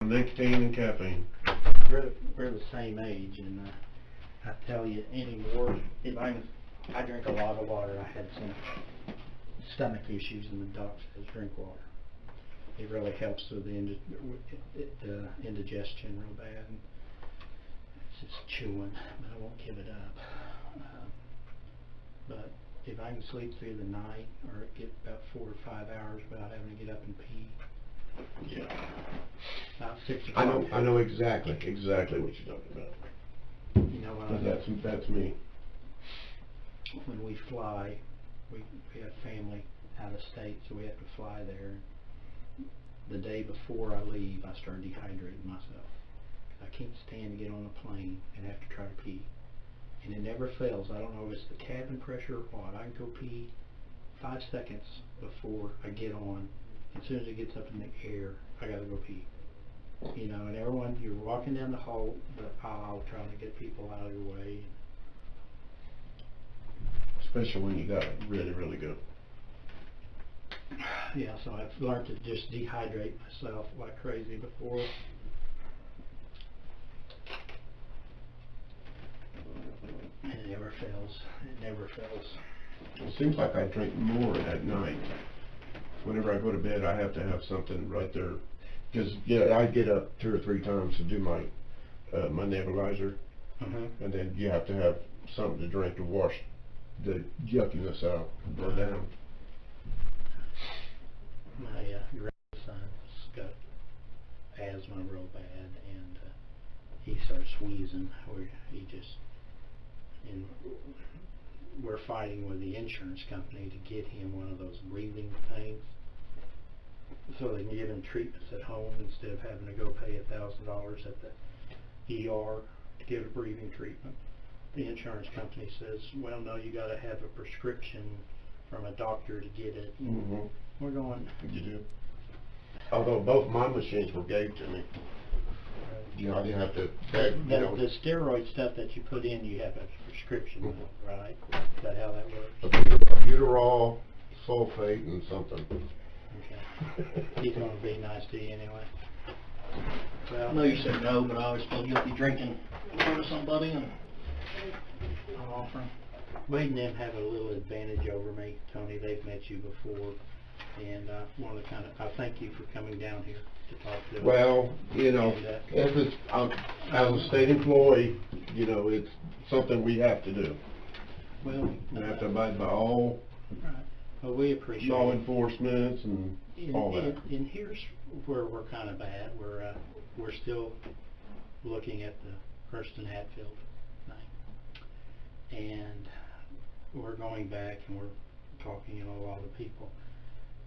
Nicotine and caffeine. We're the same age, and I tell you anymore, if I drink a lot of water. I had some stomach issues, and the doc says drink water. It really helps with the indigestion real bad. And it's just chewing, but I won't give it up. But if I can sleep through the night or get about 4 or 5 hours without having to get up and pee. Yeah. About 6 o'clock. I know exactly what you're talking about. You know what? That's me. When we fly, we have family out of state, so we have to fly there. The day before I leave, I start dehydrating myself. I can't stand to get on a plane and have to try to pee. And it never fails. I don't know if it's the cabin pressure or what. I can go pee 5 seconds before I get on. As soon as it gets up in the air, I gotta go pee. You know, and everyone, you're walking down the aisle trying to get people out of your way. Especially when you got it really, really good. Yeah, so I've learned to just dehydrate myself like crazy before. And it never fails. It never fails. It seems like I drink more at night. Whenever I go to bed, I have to have something right there. Because, yeah, I get up 2 or 3 times to do my nebulizer. And then you have to have something to drink to wash the yuckiness out and go down. My grandson's got asthma real bad, and he starts wheezing. And we're fighting with the insurance company to get him one of those breathing things, so they can give him treatments at home instead of having to go pay $1,000 at the ER to get a breathing treatment. The insurance company says, well, no, you got to have a prescription from a doctor to get it. We're going. You do. Although both my machines were gave to me. You know, I didn't have to. The steroid stuff that you put in, you have a prescription with, right? Is that how that works? Albuterol, sulfate, and something. Okay. He's going to be nice to you anyway. Well, I know you said no, but I always feel guilty drinking water to somebody, and I'm offering. Wade and them have a little advantage over me, Tony. They've met you before, and I want to I thank you for coming down here to talk to us. Well, you know, as a state employee, you know, it's something we have to do. Well, we have to abide by all well, we appreciate law enforcement and all that. And here's where we're kind of bad. We're still looking at the Kirsten Hatfield thing, and we're going back and we're talking to a lot of people.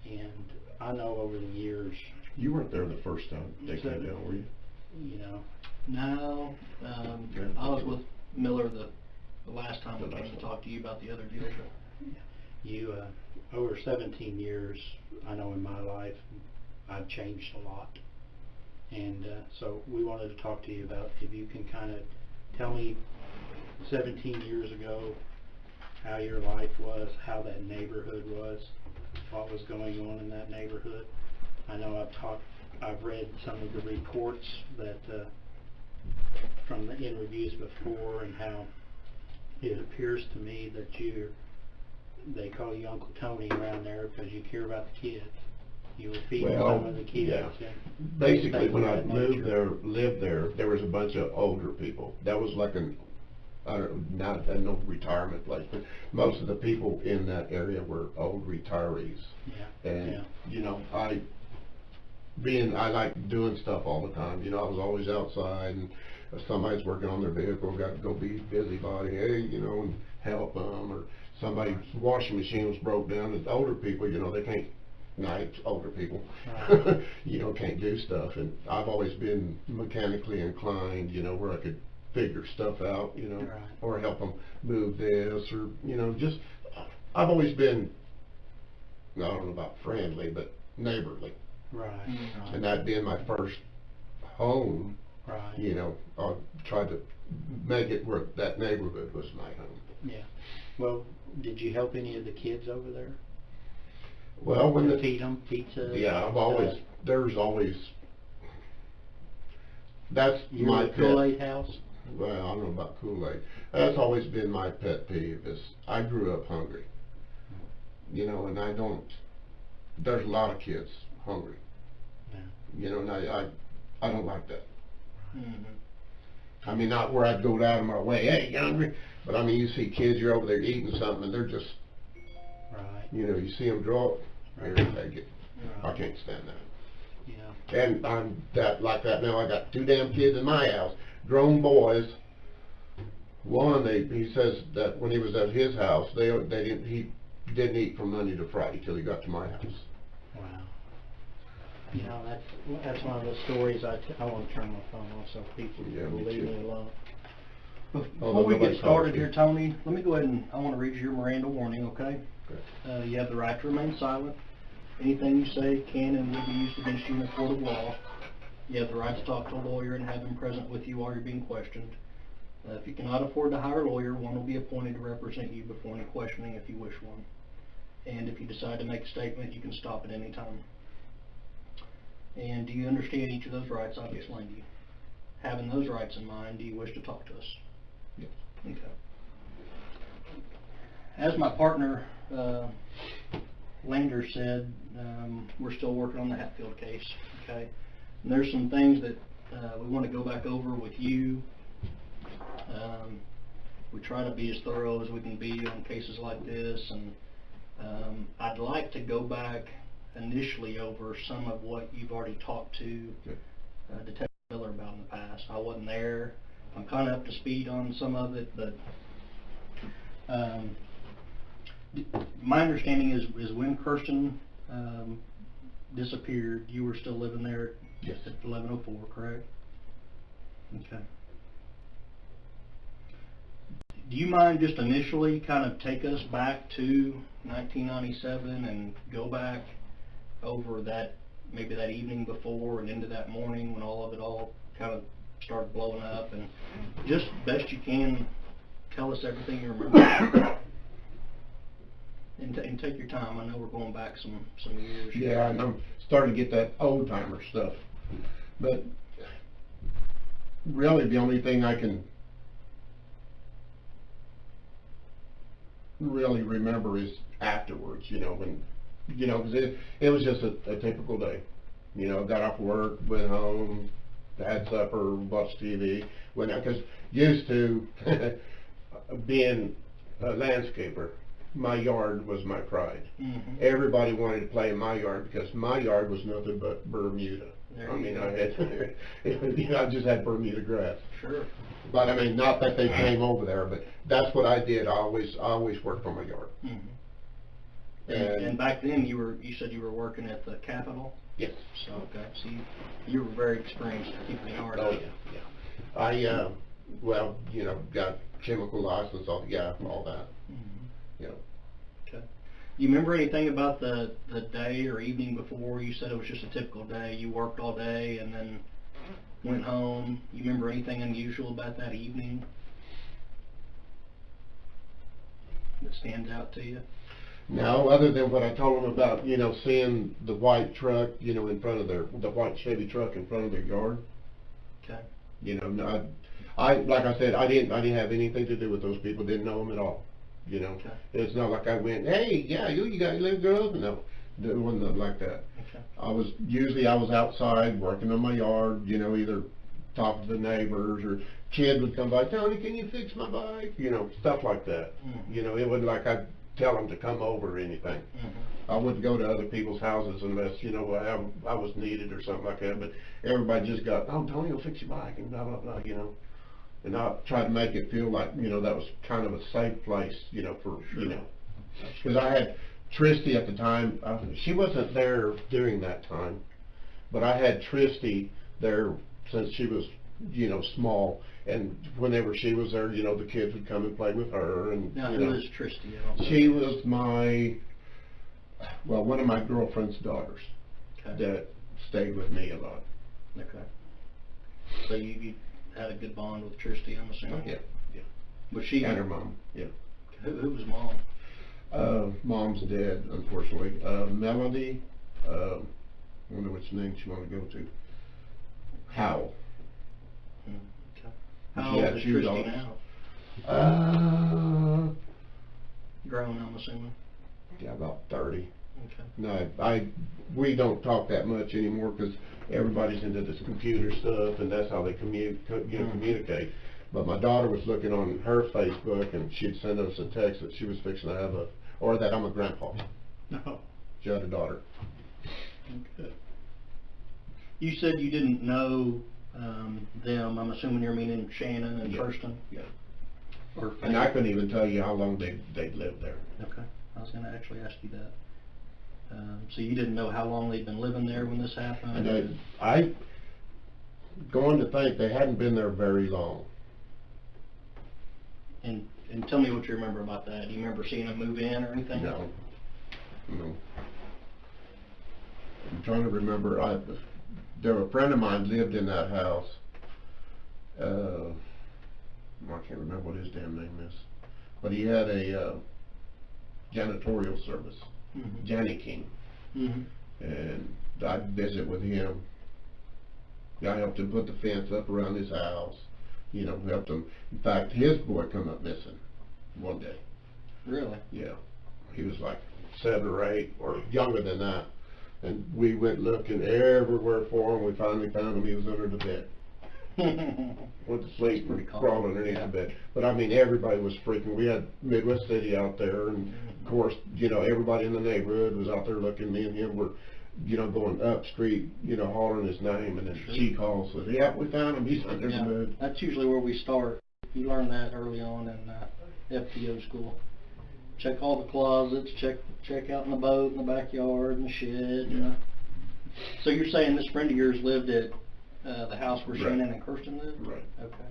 And I know over the years. You weren't there the first time they came down, were you? You know. No, I was with Miller the last time we came to talk to you about the other deal. You, over 17 years, I know in my life, I've changed a lot. And so we wanted to talk to you about if you can kind of tell me 17 years ago how your life was, how that neighborhood was, what was going on in that neighborhood. I know I've read some of the reports that from the interviews before, and how it appears to me that they call you Uncle Tony around there because you care about the kids. You were feeding some of the kids. Yeah. Basically, when I lived there, there was a bunch of older people. That was like not no retirement place, but most of the people in that area were old retirees. Yeah. And you know, I like doing stuff all the time. You know, I was always outside, and if somebody's working on their vehicle, got to go be busybody, hey, you know, and help them, or somebody's washing machine was broke down. And older people, you know, they can't. Older people, you know, can't do stuff. And I've always been mechanically inclined, you know, where I could figure stuff out, you know, or help them move this, or, you know, just, I've always been, I don't know about friendly, but neighborly. Right. And that being my first home, you know, I tried to make it where that neighborhood was my home. Yeah. Well, did you help any of the kids over there? Well, when feed them pizza. Yeah, there's always That's You my were pet. the Kool-Aid house? Well, I don't know about Kool-Aid. That's always been my pet peeve, is I grew up hungry. You know, and I don't, there's a lot of kids hungry. Yeah. You know, and I don't like that. Mhm. I mean, not where I'd go out of my way, hey, you hungry? But I mean, you see kids, you're over there eating something, and they're just, Right. you know, you see them draw it, here, take it. I Right. can't stand that. Yeah. And I'm like that now. I got 2 damn kids in my house, grown boys. One, he says that when he was at his house, he didn't eat from Monday to Friday till he got to my house. Wow. You know, that's one of the stories I want to turn my phone off so people Yeah, will me leave too. me alone. Before we nobody get started calls here, you. Tony, let me go ahead and I want to read you your Miranda warning, okay? Okay. You have the right to remain silent. Anything you say can and will be used against you in a court of law. You have the right to talk to a lawyer and have him present with you while you're being questioned. If you cannot afford to hire a lawyer, one will be appointed to represent you before any questioning if you wish one. And if you decide to make a statement, you can stop at any time. And do you understand each of those rights I've explained to you? Having those rights in mind, do you wish to talk to us? Yes. Okay. As my partner, Lander said, we're still working on the Hatfield case, okay? And there's some things that we want to go back over with you. We try to be as thorough as we can be on cases like this, and I'd like to go back initially over some of what you've already talked to Detective Miller about in the past. I wasn't there. I'm kind of up to speed on some of it, but my understanding is when Kirsten disappeared, you were still living there. Yes. At 1104, correct? Okay. Do you mind just initially kind of take us back to 1997 and go back over that, maybe that evening before and into that morning when all of it all kind of started blowing up, and just best you can tell us everything you remember. And take your time. I know we're going back some years. Yeah, and I'm starting to get that old timer stuff. But really the only thing I can really remember is afterwards, you know, when, you know, because it was just a typical day. You know, got off work, went home, had supper, watched TV, went out, because used to being a landscaper, my yard was my pride. Mm-hmm. Everybody wanted to play in my yard because my yard was nothing but Bermuda. There I you mean, go. I had, you know, I just had Bermuda grass. Sure. But I mean, not that they came over there, but that's what I did. I always worked on my yard. Mm-hmm. And, And back then you said you were working at the Capitol. yes. So okay, so you were very experienced at keeping the yard. Oh up. yeah, yeah. I well, you know, got chemical license, all that. Mm-hmm. You know. Okay. You remember anything about the day or evening before? You said it was just a typical day. You worked all day and then went home. You remember anything unusual about that evening that stands out to you? No, other than what I told them about, you know, seeing the white truck, you know, in front of the white Chevy truck in front of their yard. Okay. You know, I like I said, I didn't have anything to do with those people. Didn't know them at all. You know, Okay. it's not like I went, hey, yeah, you got little girls. No, it wasn't nothing like that. Okay. I was outside working on my yard. You know, either talking to the neighbors or kid would come by, Tony, can you fix my bike? You know, stuff like that. Mhm. You know, it wasn't like I'd tell them to come over or anything. Mm-hmm. I wouldn't go to other people's houses unless, you know, I was needed or something like that. But everybody just got, oh, Tony will fix your bike and blah, blah, blah, you know. And I tried to make it feel like, you know, that was kind of a safe place, you know, for, you know. Because I had Tristy at the time. She wasn't there during that time. But I had Tristy there since she was, you know, small. And whenever she was there, you know, the kids would come and play with her. And Now, you who know, is Tristy? I don't know. she was one of my girlfriend's daughters Okay. that stayed with me a lot. Okay. So you had a good bond with Tristy, I'm assuming? Yeah, yeah. Was she? And her mom, yeah. Who was mom? Mom's dead, unfortunately. Melody, I wonder which name she wanted to go to. Howell. is two Christy daughters. now? Grown, I'm assuming. Yeah, about 30. Okay. No, we don't talk that much anymore because everybody's into this computer stuff, and that's how they communicate. But my daughter was looking on her Facebook, and she'd send us a text that she was fixing to have or that I'm a grandpa. No. She had a daughter. Good. You said you didn't know them. I'm assuming you're meaning Shannon and Kirsten? Yeah. Or And I couldn't even tell you how long they'd lived there. Okay. I was going to actually ask you that. So you didn't know how long they'd been living there when this happened? And I going to think they hadn't been there very long. And tell me what you remember about that. Do you remember seeing them move in or anything? No. I'm trying to remember. A friend of mine lived in that house. I can't remember what his damn name is, but he had a janitorial service, Janny King, and I'd visit with him. I helped him put the fence up around his house. You know, helped him. In fact, his boy come up missing one day. Really? Yeah, he was like 7 or 8 or younger than that. And we went looking everywhere for him. We finally found him. He was under the bed. Went to sleep and crawled underneath the bed. But I mean, everybody was freaking. We had Midwest City out there, and of course, you know, everybody in the neighborhood was out there looking. Me and him were, you know, going up street, you know, hollering his name, and then she calls, says, "Yeah, we found him. He's under the bed." That's usually where we start. You learn that early on in FTO school. Check all the closets, check out in the boat, in the backyard, in the shed. You know. So you're saying this friend of yours lived at the house where Shannon and Kirsten lived? Right. Okay.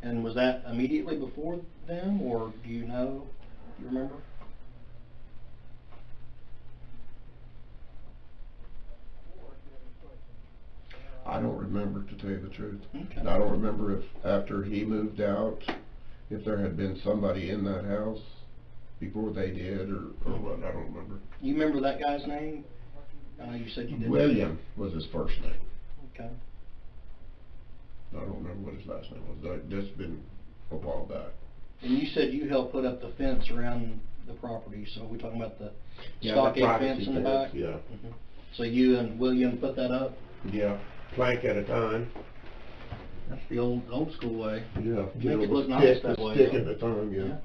And was that immediately before them, or do you know? Do you remember? I don't remember, to tell you the truth. Okay. I don't remember if after he moved out, if there had been somebody in that house before they did, or what. I don't remember. You remember that guy's name? You said you didn't. William was his first name. Okay. I don't remember what his last name was. That's been a while back. And you said you helped put up the fence around the property, so we're talking about the stockade fence in the back? Yeah. Mm-hmm. So you and William put that up? Yeah, plank at a time. That's the old school way. Yeah. Make it look nice that way. Stick at a time, yeah.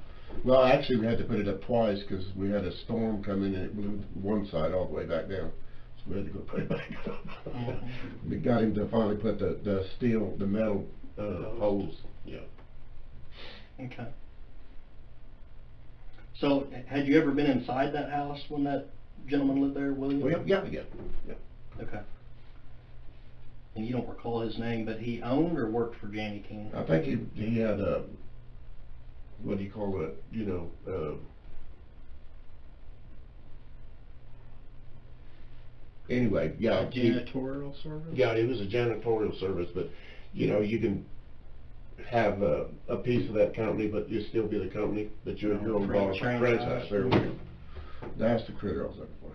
Well, actually, we had to put it up twice because we had a storm come in and it blew one side all the way back down. So we had to go put it back up. We got him to finally put the steel, the metal holes. Yeah. Okay. So, had you ever been inside that house when that gentleman lived there, William? Well, yeah. Okay. And you don't recall his name, but he owned or worked for Janny King? I think he had a, what do you call it, you know, anyway, yeah. Janitorial service? Yeah, it was a janitorial service, but, you know, you can have a piece of that company, but you still be the company, but you're your own boss. Franchise. There we go. That's the critter I was looking for.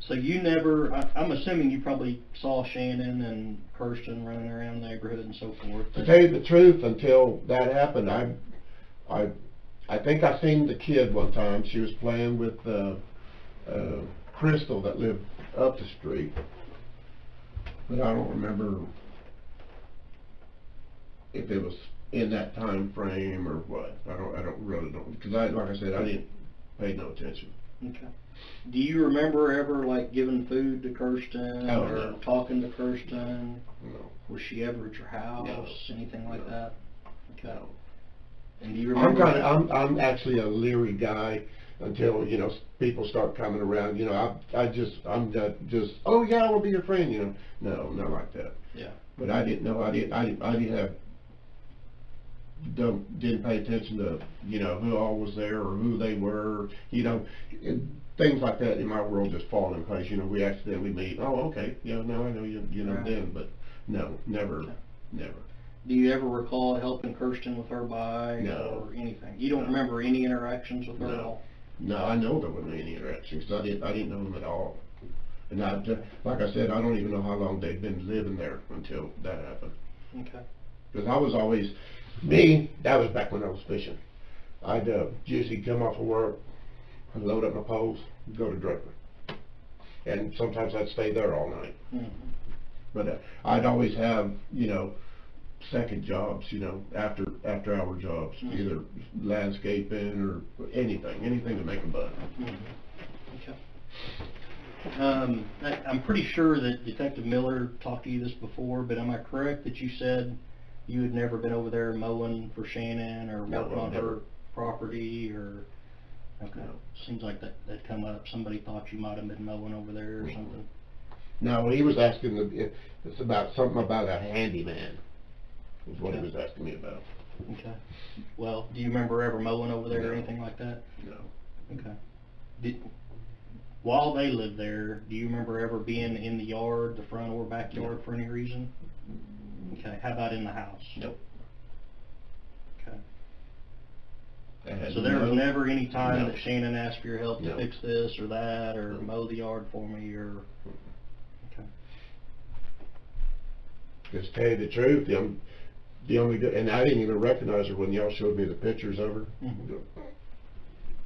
So you never, I'm assuming you probably saw Shannon and Kirsten running around the neighborhood and so forth. To tell you the truth, until that happened, I think I seen the kid one time. She was playing with Crystal that lived up the street, but I don't remember if it was in that time frame or what. I don't really know, because like I said, I didn't pay no attention. Okay. Do you remember ever like giving food to Kirsten or talking to Kirsten? No. Was she ever at your house? No. Anything like that? Okay. No. And do you remember? I'm actually a leery guy until, you know, people start coming around. You know, I'm not just, oh yeah, I will be your friend. You know, no, not like that. Yeah. But I didn't know. I didn't pay attention to, you know, who all was there or who they were. You know, things like that in my world just fall in place. You know, we accidentally meet. Oh, okay. Yeah, now I know you. You know, then, but no, never, never. Do you ever recall helping Kirsten with her bike or anything? You don't remember any interactions with her at all? No, I know there wasn't any interactions. I didn't know them at all. And like I said, I don't even know how long they'd been living there until that happened. Okay. Because I was always, me, that was back when I was fishing. I'd usually come off of work, I'd load up my poles, go to Draper. And sometimes I'd stay there all night. Mm-hmm. But I'd always have, you know, second jobs, you know, after hour jobs, Mm-hmm. either landscaping or anything to make a buck. Mm-hmm. Okay. I'm pretty sure that Detective Miller talked to you this before, but am I correct that you said you had never been over there mowing for Shannon or No, working on never. her property or? Okay. No. Seems like that come up. Somebody thought you might have been mowing over there or something. No, he was asking, it's about something about a handyman, was what he Okay. was asking me about. Okay. Well, do you remember ever mowing over there or No. anything like that? No. Okay. While they lived there, do you remember ever being in the yard, the front or backyard No. for any reason? Okay. How about in the house? Nope. Okay. I had So there was no- never any time No. that Shannon asked for your help to No. fix this or that or No. mow the yard for me or? Okay. Just tell you the truth, the only, and I didn't even recognize her when y'all showed me the pictures of her. Mhm.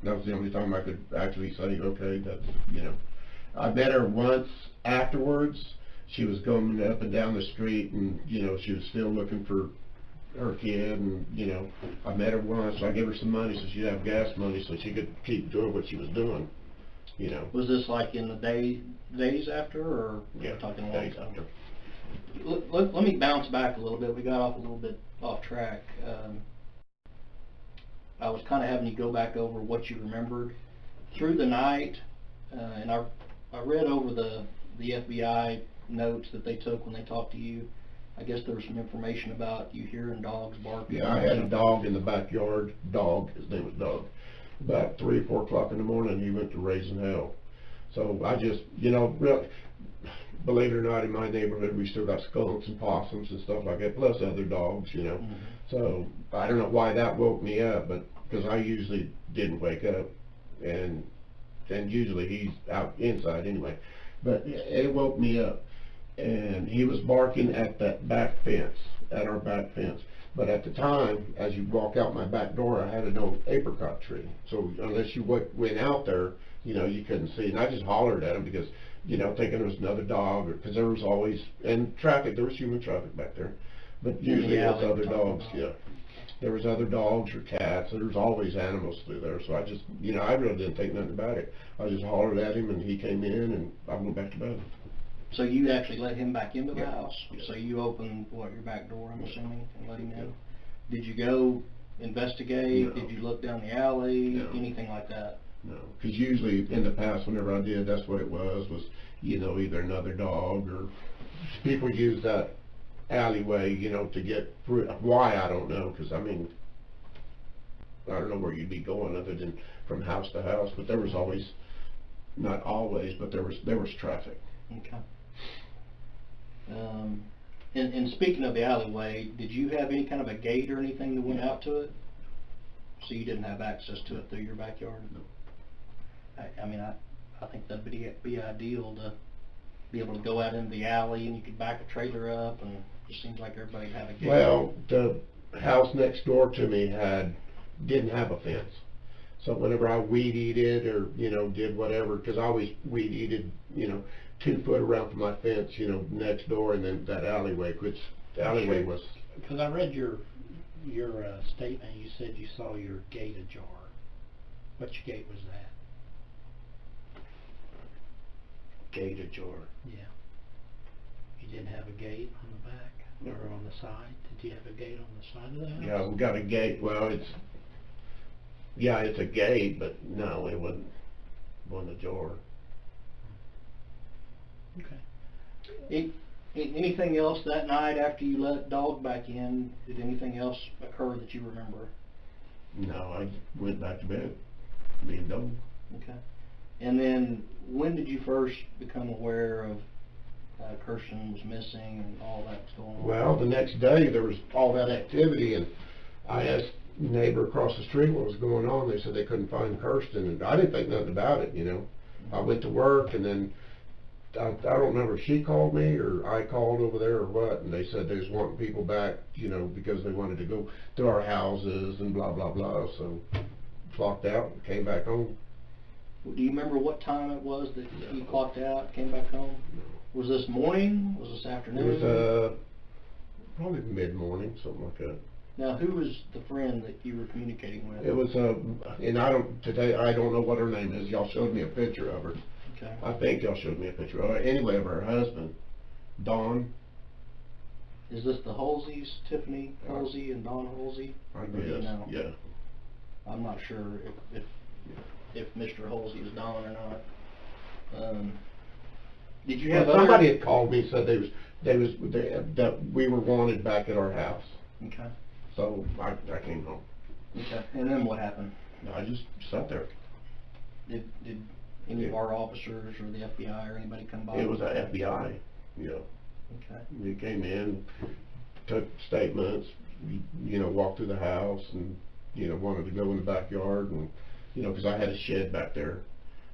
That was the only time I could actually say, okay, that's, you know. I met her once afterwards. She was going up and down the street and, you know, she was still looking for her kid and, you know, I met her once. I gave her some money so she'd have gas money so she could keep doing what she was doing, you know. Was this like in the days after or Yeah, we're talking a long days time? after. Let me bounce back a little bit. We got off a little bit off track. I was kind of having you go back over what you remembered through the night, and I read over the FBI notes that they took when they talked to you. I guess there was some information about you hearing dogs barking. Yeah, I had a dog in the backyard, his name was Dog. About 3 or 4 o'clock in the morning, he went to raising hell. So I just, you know, really, believe it or not, in my neighborhood, we still got skunks and possums and stuff like that, plus other dogs, you know. Mhm. So I don't know why that woke me up, but because I usually didn't wake up, and usually he's out inside anyway. But it woke me up, and he was barking at that back fence, at our back fence. But at the time, as you walk out my back door, I had an old apricot tree. So unless you went out there, you know, you couldn't see. And I just hollered at him because, you know, thinking it was another dog, or because there was always, and traffic, there was human traffic back there. But usually it was alley other we're talking dogs, about. yeah. There was other dogs or cats, so there's always animals through there. So I just, you know, I really didn't think nothing about it. I just hollered at him, and he came in, and I went back to bed. So you actually let him back into the Yeah. house? Yeah. So you opened, what, your back door, I'm assuming, and let him in? Yeah. Did you go investigate? No. Did you look down the alley? No. Anything like that? No, because usually in the past, whenever I did, that's what it was, you know, either another dog or people use that alleyway, you know, to get through. Why, I don't know, because I mean, I don't know where you'd be going other than from house to house, but there was always, not always, but there was traffic. Okay. And speaking of the alleyway, did you have any kind of a gate or anything that went out to it? So you didn't have access to it through your backyard? No. I mean, I think that'd be ideal to be able to go out into the alley and you could back a trailer up, and it just seems like everybody'd have a gate. Well, the house next door to me didn't have a fence. So whenever I weed eated or, you know, did whatever, because I always weed eated, you know, 2 foot around from my fence, you know, next door, and then that alleyway, which the alleyway was, Because I read your statement, you said you saw your gate ajar. Which gate was that? gate ajar. Yeah. You didn't have a gate on the back or on the side? Did you have a gate on the side of the house? Yeah, we got a gate. Well, it's a gate, but no, it wasn't ajar. Okay. Anything else that night after you let Dog back in? Did anything else occur that you remember? No, I went back to bed, being done. Okay. And then when did you first become aware of Kirsten was missing and all that was going on? Well, the next day there was all that activity, and I asked the neighbor across the street what was going on. They said they couldn't find Kirsten, and I didn't think nothing about it, you know. I went to work, and then I don't remember if she called me or I called over there or what, and they said they was wanting people back, you know, because they wanted to go to our houses and blah, blah, blah, so clocked out and came back home. Do you remember what time it was that you clocked out, came back home? Was this morning? Was this afternoon? It was, probably mid-morning, something like that. Now, who was the friend that you were communicating with? It was, and I don't know what her name is. Y'all showed me a picture of her. Okay. I think y'all showed me a picture of her. Anyway, of her husband, Don. Is this the Holseys, Tiffany Holsey and Don Holsey? I Or do you guess, know? yeah. I'm not sure if Mr. Holsey is Don or not. Did you have Somebody had called me and said that we were wanted back at our house. Okay. So I came home. Okay. And then what happened? I just sat there. Did any of our officers or the FBI or anybody come by? It was the FBI, you know. Okay. We came in, took statements, you know, walked through the house and, you know, wanted to go in the backyard and, you know, because I had a shed back there.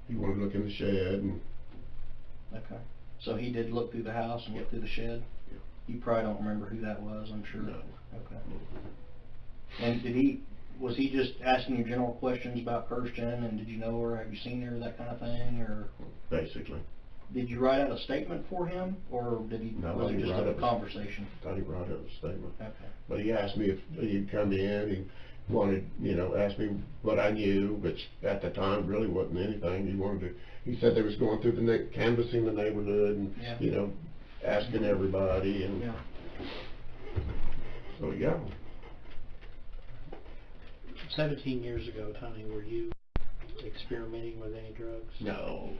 He wanted to look in the shed and... Okay. So he did look through the house and look through the shed? Yeah. You probably don't remember who that was, I'm sure. No. Okay. And was he just asking you general questions about Kirsten, and did you know her, have you seen her, that kind of thing, or? Basically. Did you write out a statement for him, or was it just a conversation? I thought he wrote out a statement. Okay. But he asked me if he'd come in, he wanted, you know, asked me what I knew, which at the time really wasn't anything. He said they was going through canvassing the neighborhood and, Yeah. you know, asking everybody and, Yeah. so yeah. 17 years ago, Tony, were you experimenting with any drugs? No.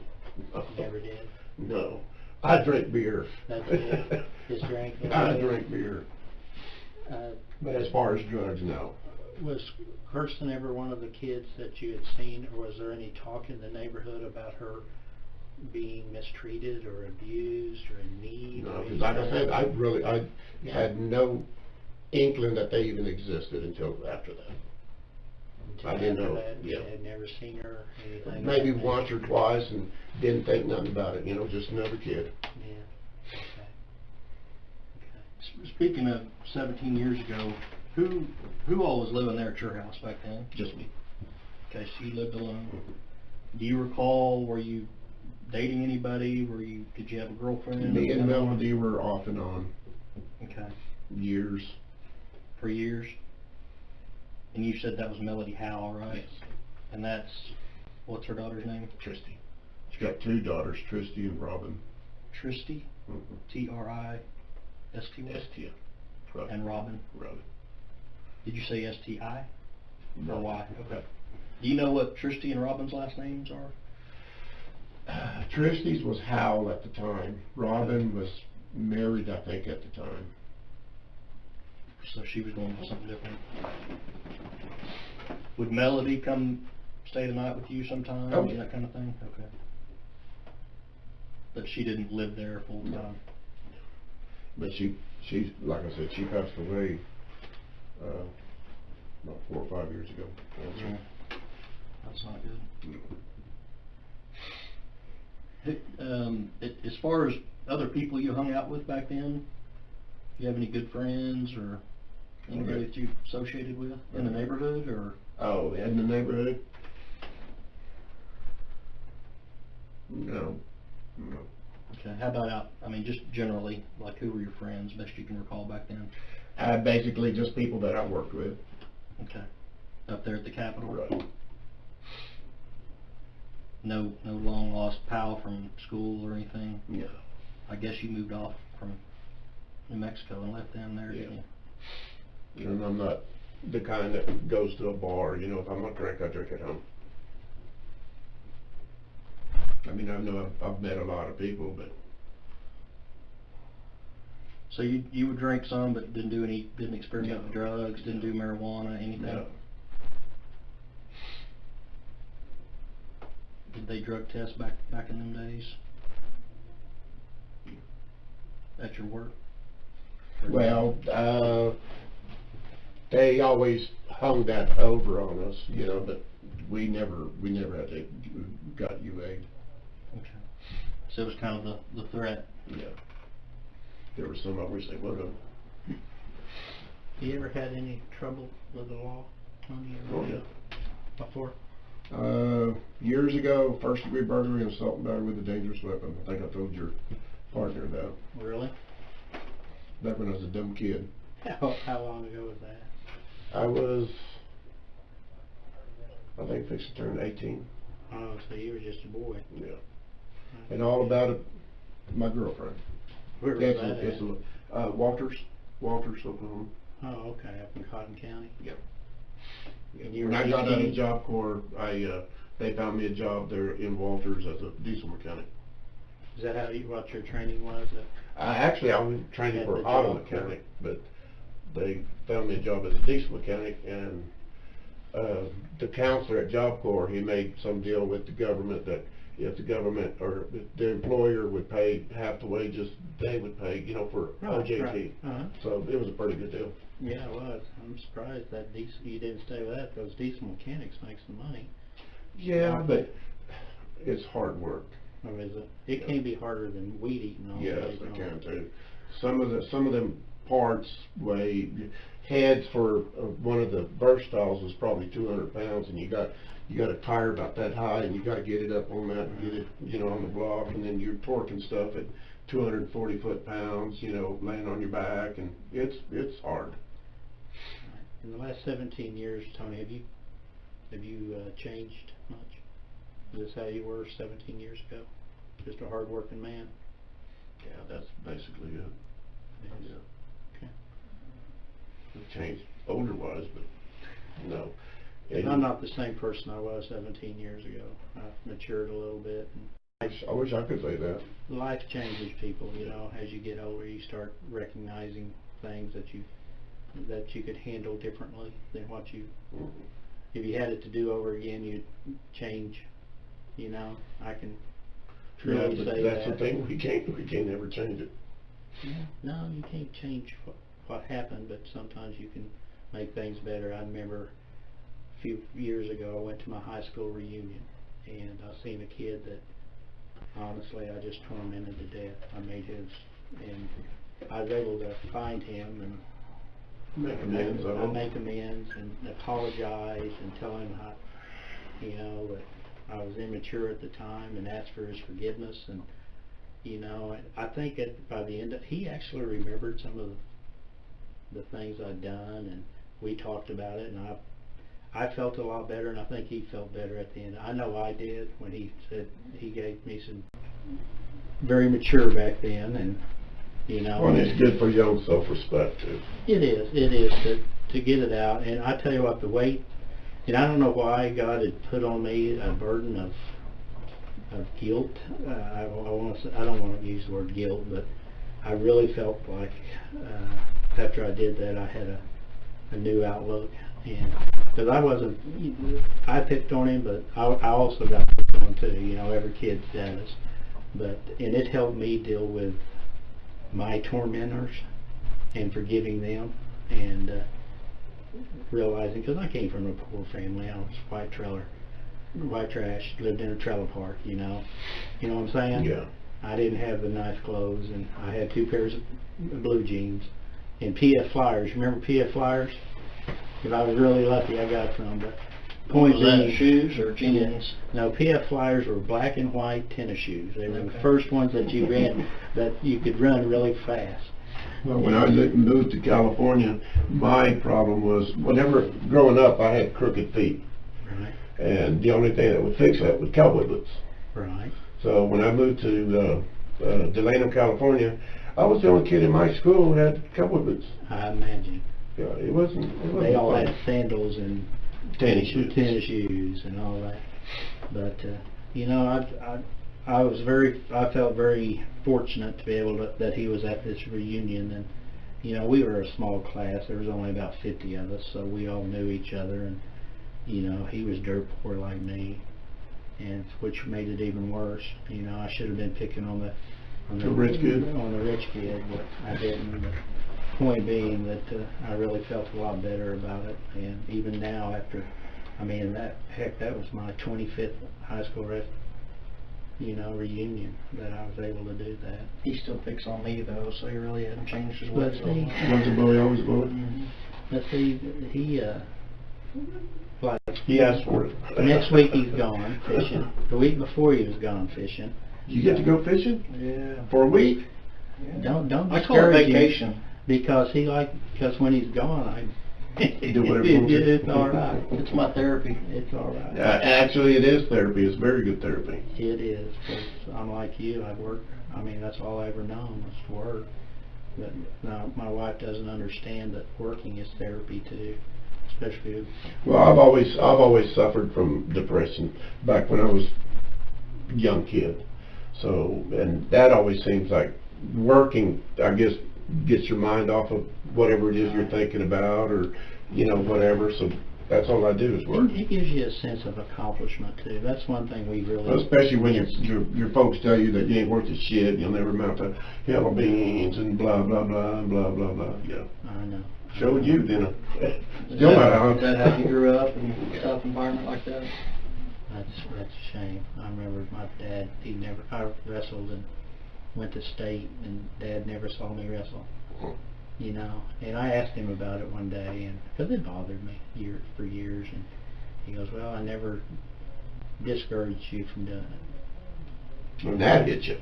Never did? No. I drink beer. That's it? Just drank? I drink beer. Uh, But as far as drugs, no. Was Kirsten ever one of the kids that you had seen, or was there any talk in the neighborhood about her being mistreated or abused or in need? No, because like I said, I had no inkling that they even existed until after that. I didn't know. You Yeah. had never seen her, anything? Maybe like that? once or twice and didn't think nothing about it, you know, just another kid. Yeah. Okay. Okay. Speaking of 17 years ago, who all was living there at your house back then? Just me. Okay, so you lived alone. Do you recall, were you dating anybody? Did you have a girlfriend? Me and Melody were off and on Okay. years. For years? And you said that was Melody Howe, right? Yes. And that's, what's her daughter's name? Tristy. She's got two daughters, Tristy and Robin. Tristy? Mm-hmm. T-R-I-S-T-Y? S-T. And Robin? Robin. Did you say S-T-I? No. Or Y? Okay. Do you know what Tristy and Robin's last names are? Tristy's was Howell at the time. Robin was married, I think, at the time. So she was going for something different. Would Melody come stay the night with you sometimes? Oh, yeah. That kind of thing? Okay. But she didn't live there full time? No. But she's, like I said, she passed away about 4 or 5 years ago. Yeah. That's not good. As far as other people you hung out with back then, do you have any good friends or anybody that you associated with in the neighborhood, or? Oh, in the neighborhood? No. No. Okay, how about just generally, like who were your friends, best you can recall back then? Basically just people that I worked with. Okay. Up there at the Capitol? Right. No long lost pal from school or anything? No. I guess you moved off from New Mexico and left them there, didn't you? And I'm not the kind that goes to a bar, you know, if I'm not drink, I drink at home. I mean, I know I've met a lot of people, but... So you would drink some, but didn't experiment with drugs, didn't do marijuana, anything? No. Did they drug test back in them days? At your work? Well, they always hung that over on us, you know, but we never had got UA. Okay. So it was kind of the threat. Yeah. There were some of which they would have. You ever had any trouble with the law on you? Oh, yeah. Before? Years ago, first degree burglary and assault and battery with a dangerous weapon. I think I told your partner that. Really? Back when I was a dumb kid. How long ago was that? I was, I think, fixed to turn 18. Oh, so you were just a boy. Yeah. And all about it, my girlfriend. Where was that at? Walters, Oklahoma. Oh, okay, up in Cotton County. Yep. And you When were I got out of 18? Job Corps, they found me a job there in Walters as a diesel mechanic. Is that what your training was? Actually, I was training At for the auto Job Corps. mechanic, but they found me a job as a diesel mechanic, and the counselor at Job Corps, he made some deal with the government that if the government or the employer would pay half the wages, they would pay, you know, for OJT. Right. Uh-huh. So it was a pretty good deal. Yeah, it was. I'm surprised that you didn't stay with that. Those diesel mechanics make some money. Yeah, but it's hard work. Or is it? It can be harder than weed eating. Yes, I can too. Some of them parts weigh, heads for one of the Versatiles was probably 200 pounds, and you got a tire about that high, and you got to get it up on that, and get it, you know, on the block, and then you're torquing stuff at 240 foot-pounds, you know, laying on your back, and it's hard. In the last 17 years, Tony, have you changed much? Is this how you were 17 years ago? Just a hard-working man? Yeah, that's basically it. Yes. Yeah. Okay. I've changed older-wise, but no. I'm not the same person I was 17 years ago. I've matured a little bit. And I wish I could say that. life changes people, you know. As you get older, you start recognizing things that you could handle differently than what you. Mhm. If you had it to do over again, you'd change. You know, I can truly Yeah, but say that's that. the thing. We can't ever change it. Yeah, no, you can't change what happened, but sometimes you can make things better. I remember a few years ago, I went to my high school reunion, and I seen a kid that, honestly, I just tormented to death. I made his, and I was able to find him and Make amends. I make amends and apologize and tell him how, you know, that I was immature at the time, and ask for his forgiveness. And you know, I think by the end he actually remembered some of the things I'd done, and we talked about it, and I felt a lot better, and I think he felt better at the end. I know I did when he said he gave me some very mature back then, and you know. Well, it's good for your own self-respect too. It is to get it out, and I tell you what, the weight. And I don't know why God had put on me a burden of guilt. I don't want to use the word guilt, but I really felt like after I did that, I had a new outlook. And because I picked on him, but I also got picked on too. You know, every kid does. And it helped me deal with my tormentors and forgiving them, and realizing, because I came from a poor family, I was white trash, lived in a trailer park, you know what I'm saying? Yeah. I didn't have the nice clothes, and I had 2 pairs of blue jeans and PF Flyers. Remember PF Flyers? If I was really lucky, I got some. But point Was that being, shoes or jeans? No, PF Flyers were black and white tennis shoes. They were the Okay. first ones that you ran that you could run really fast. Well, when I moved to California, my problem was, growing up, I had crooked feet. Right. And the only thing that would fix that was cowboy boots. Right. So when I moved to Delano, California, I was the only kid in my school who had cowboy boots. I imagine. Yeah, it wasn't They all fun. had sandals and Tennis shoes. tennis shoes and all that. But you know, I felt very fortunate to be able to that he was at this reunion, and you know, we were a small class. There was only about 50 of us, so we all knew each other, and you know, he was dirt poor like me, and which made it even worse. You know, I should have been picking on the rich kid. on the rich kid, but I didn't. But point being that I really felt a lot better about it, and even now after, I mean, that was my 25th high school you know, reunion that I was able to do that. He still picks on me though, so he really hasn't changed his But ways. see, Once a boy, always a boy. but see, he, like, He asked for it. next week he's gone fishing. The week before he was gone fishing. You get to go fishing Yeah. for a week? Don't I call it discourage him, vacation. because because when he's gone, Do whatever you want to. it's all right. It's my therapy. It's all right. Actually, it is therapy. It's very good therapy. It is, because I'm like you. I work. I mean, that's all I ever known was to work. But now my wife doesn't understand that working is therapy too, especially. Well, I've always suffered from depression back when I was a young kid. So, and that always seems like working, I guess, gets your mind off of whatever it is you're thinking about, or, you know, whatever. So that's all I do is work. It gives you a sense of accomplishment too. That's one thing we really. Especially when your folks tell you that you ain't worth a shit, you'll never amount to hell of beans and blah blah blah blah blah blah. Yeah. I know. Showed you then. Still not how. Is that how you grew up in a tough environment like that? That's a shame. I remember my dad. I wrestled and went to state, and Dad never saw me wrestle. You know, and I asked him about it one day, and because it bothered me for years, and he goes, "Well, I never discouraged you from doing it." When that hit you.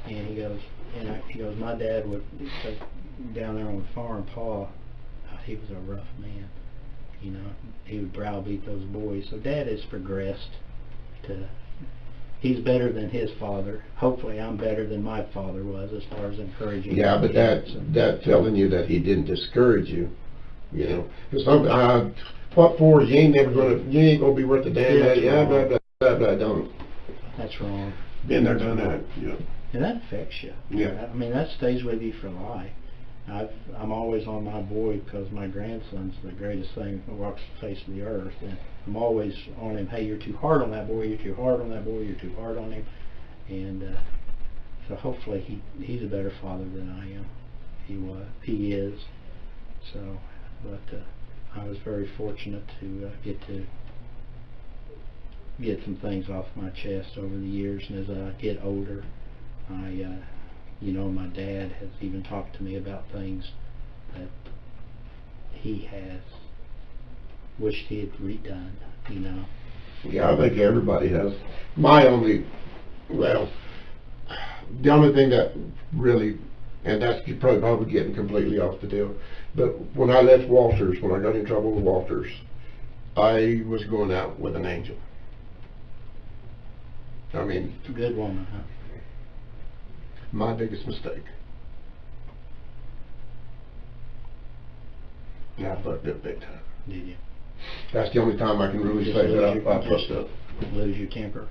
And he goes, my dad would, down there on the farm, Pa, he was a rough man. You know, he would browbeat those boys. So Dad has progressed to, he's better than his father. Hopefully I'm better than my father was as far as encouraging. Yeah, but that telling you that he didn't discourage you, you know. Cause what for? You ain't gonna be worth a damn. That's Yeah, blah wrong. blah blah blah. Don't. That's wrong. Been there, done that. Yeah. And that affects you. Yeah. I mean, that stays with you for life. I'm always on my boy because my grandson's the greatest thing that walks the face of the earth, and I'm always on him. Hey, you're too hard on that boy. You're too hard on that boy. You're too hard on him. And so hopefully he's a better father than I am. He is. So, but I was very fortunate to get some things off my chest over the years, and as I get older, you know, my dad has even talked to me about things that he has wished he had redone, you know. Yeah, I think everybody has. The only thing that really, and that's probably getting completely off the deal, but when I left Walters, when I got in trouble with Walters, I was going out with an angel. I mean, Good woman, huh? my biggest mistake. Yeah, I fucked up big time. Did you? That's the only time I can really Just say that I lose fucked up. Lose your temper?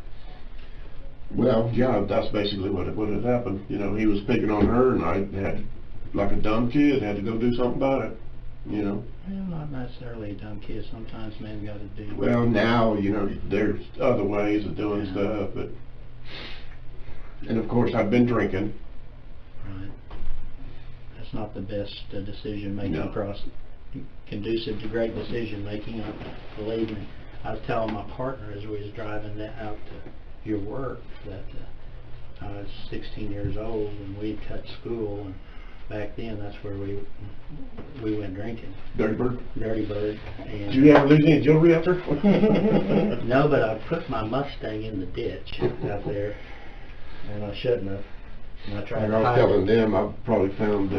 Well, yeah, that's basically what had happened. You know, he was picking on her, and I had, like a dumb kid, had to go do something about it. You know. Well, not necessarily a dumb kid. Sometimes men got to do. Well, now, you know, there's other ways of doing Yeah. stuff, but, and of course, I've been drinking. Right. That's not the best decision-making No. process. Conducive to great decision-making, believe me. I was telling my partner as we was driving out to your work that I was 16 years old and we'd cut school, and back then that's where we went drinking. Dirty Bird. Dirty Bird. And Did you ever lose any jewelry out there? no, but I put my Mustang in the ditch out there, and I shouldn't have. And I tried Like to I was hide telling it. them, I've probably found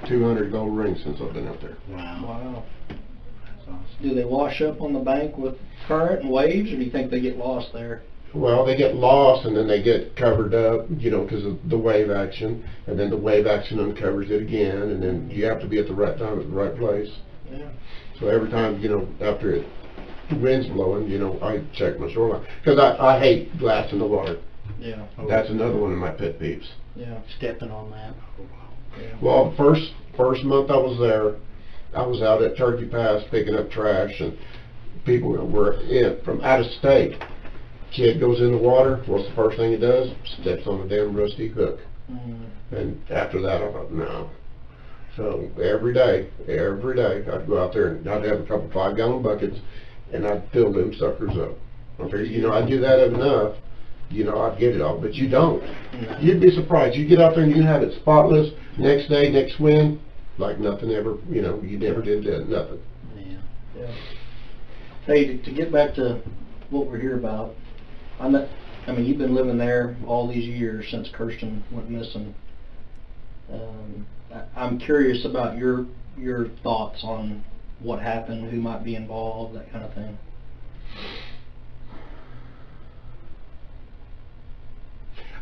200 gold rings since I've been out there. Wow. Wow. That's awesome. Do they wash up on the bank with current and waves, or do you think they get lost there? Well, they get lost and then they get covered up, you know, because of the wave action, and then the wave action uncovers it again, and then you have to be at the right time at the right place. Yeah. So every time, you know, after the wind's blowing, you know, I check my shoreline. Because I hate glass in the water. Yeah. That's another one of my pet peeves. Yeah. Stepping on that. Yeah. Well, first month I was there, I was out at Turkey Pass picking up trash, and people were in from out of state. Kid goes in the water, what's the first thing he does? Steps on a damn rusty hook. Mm. And after that I thought, no. So every day, I'd go out there and I'd have a couple 5-gallon buckets, and I'd fill them suckers up. I figured, you know, I'd do that enough, you know, I'd get it all, but you don't. No. You'd be surprised. You get out there and you have it spotless, next day, next wind, like nothing ever, you know, you never did nothing. Yeah. Hey, to get back to what we're here about, I mean, you've been living there all these years since Kirsten went missing. I'm curious about your thoughts on what happened, who might be involved, that kind of thing.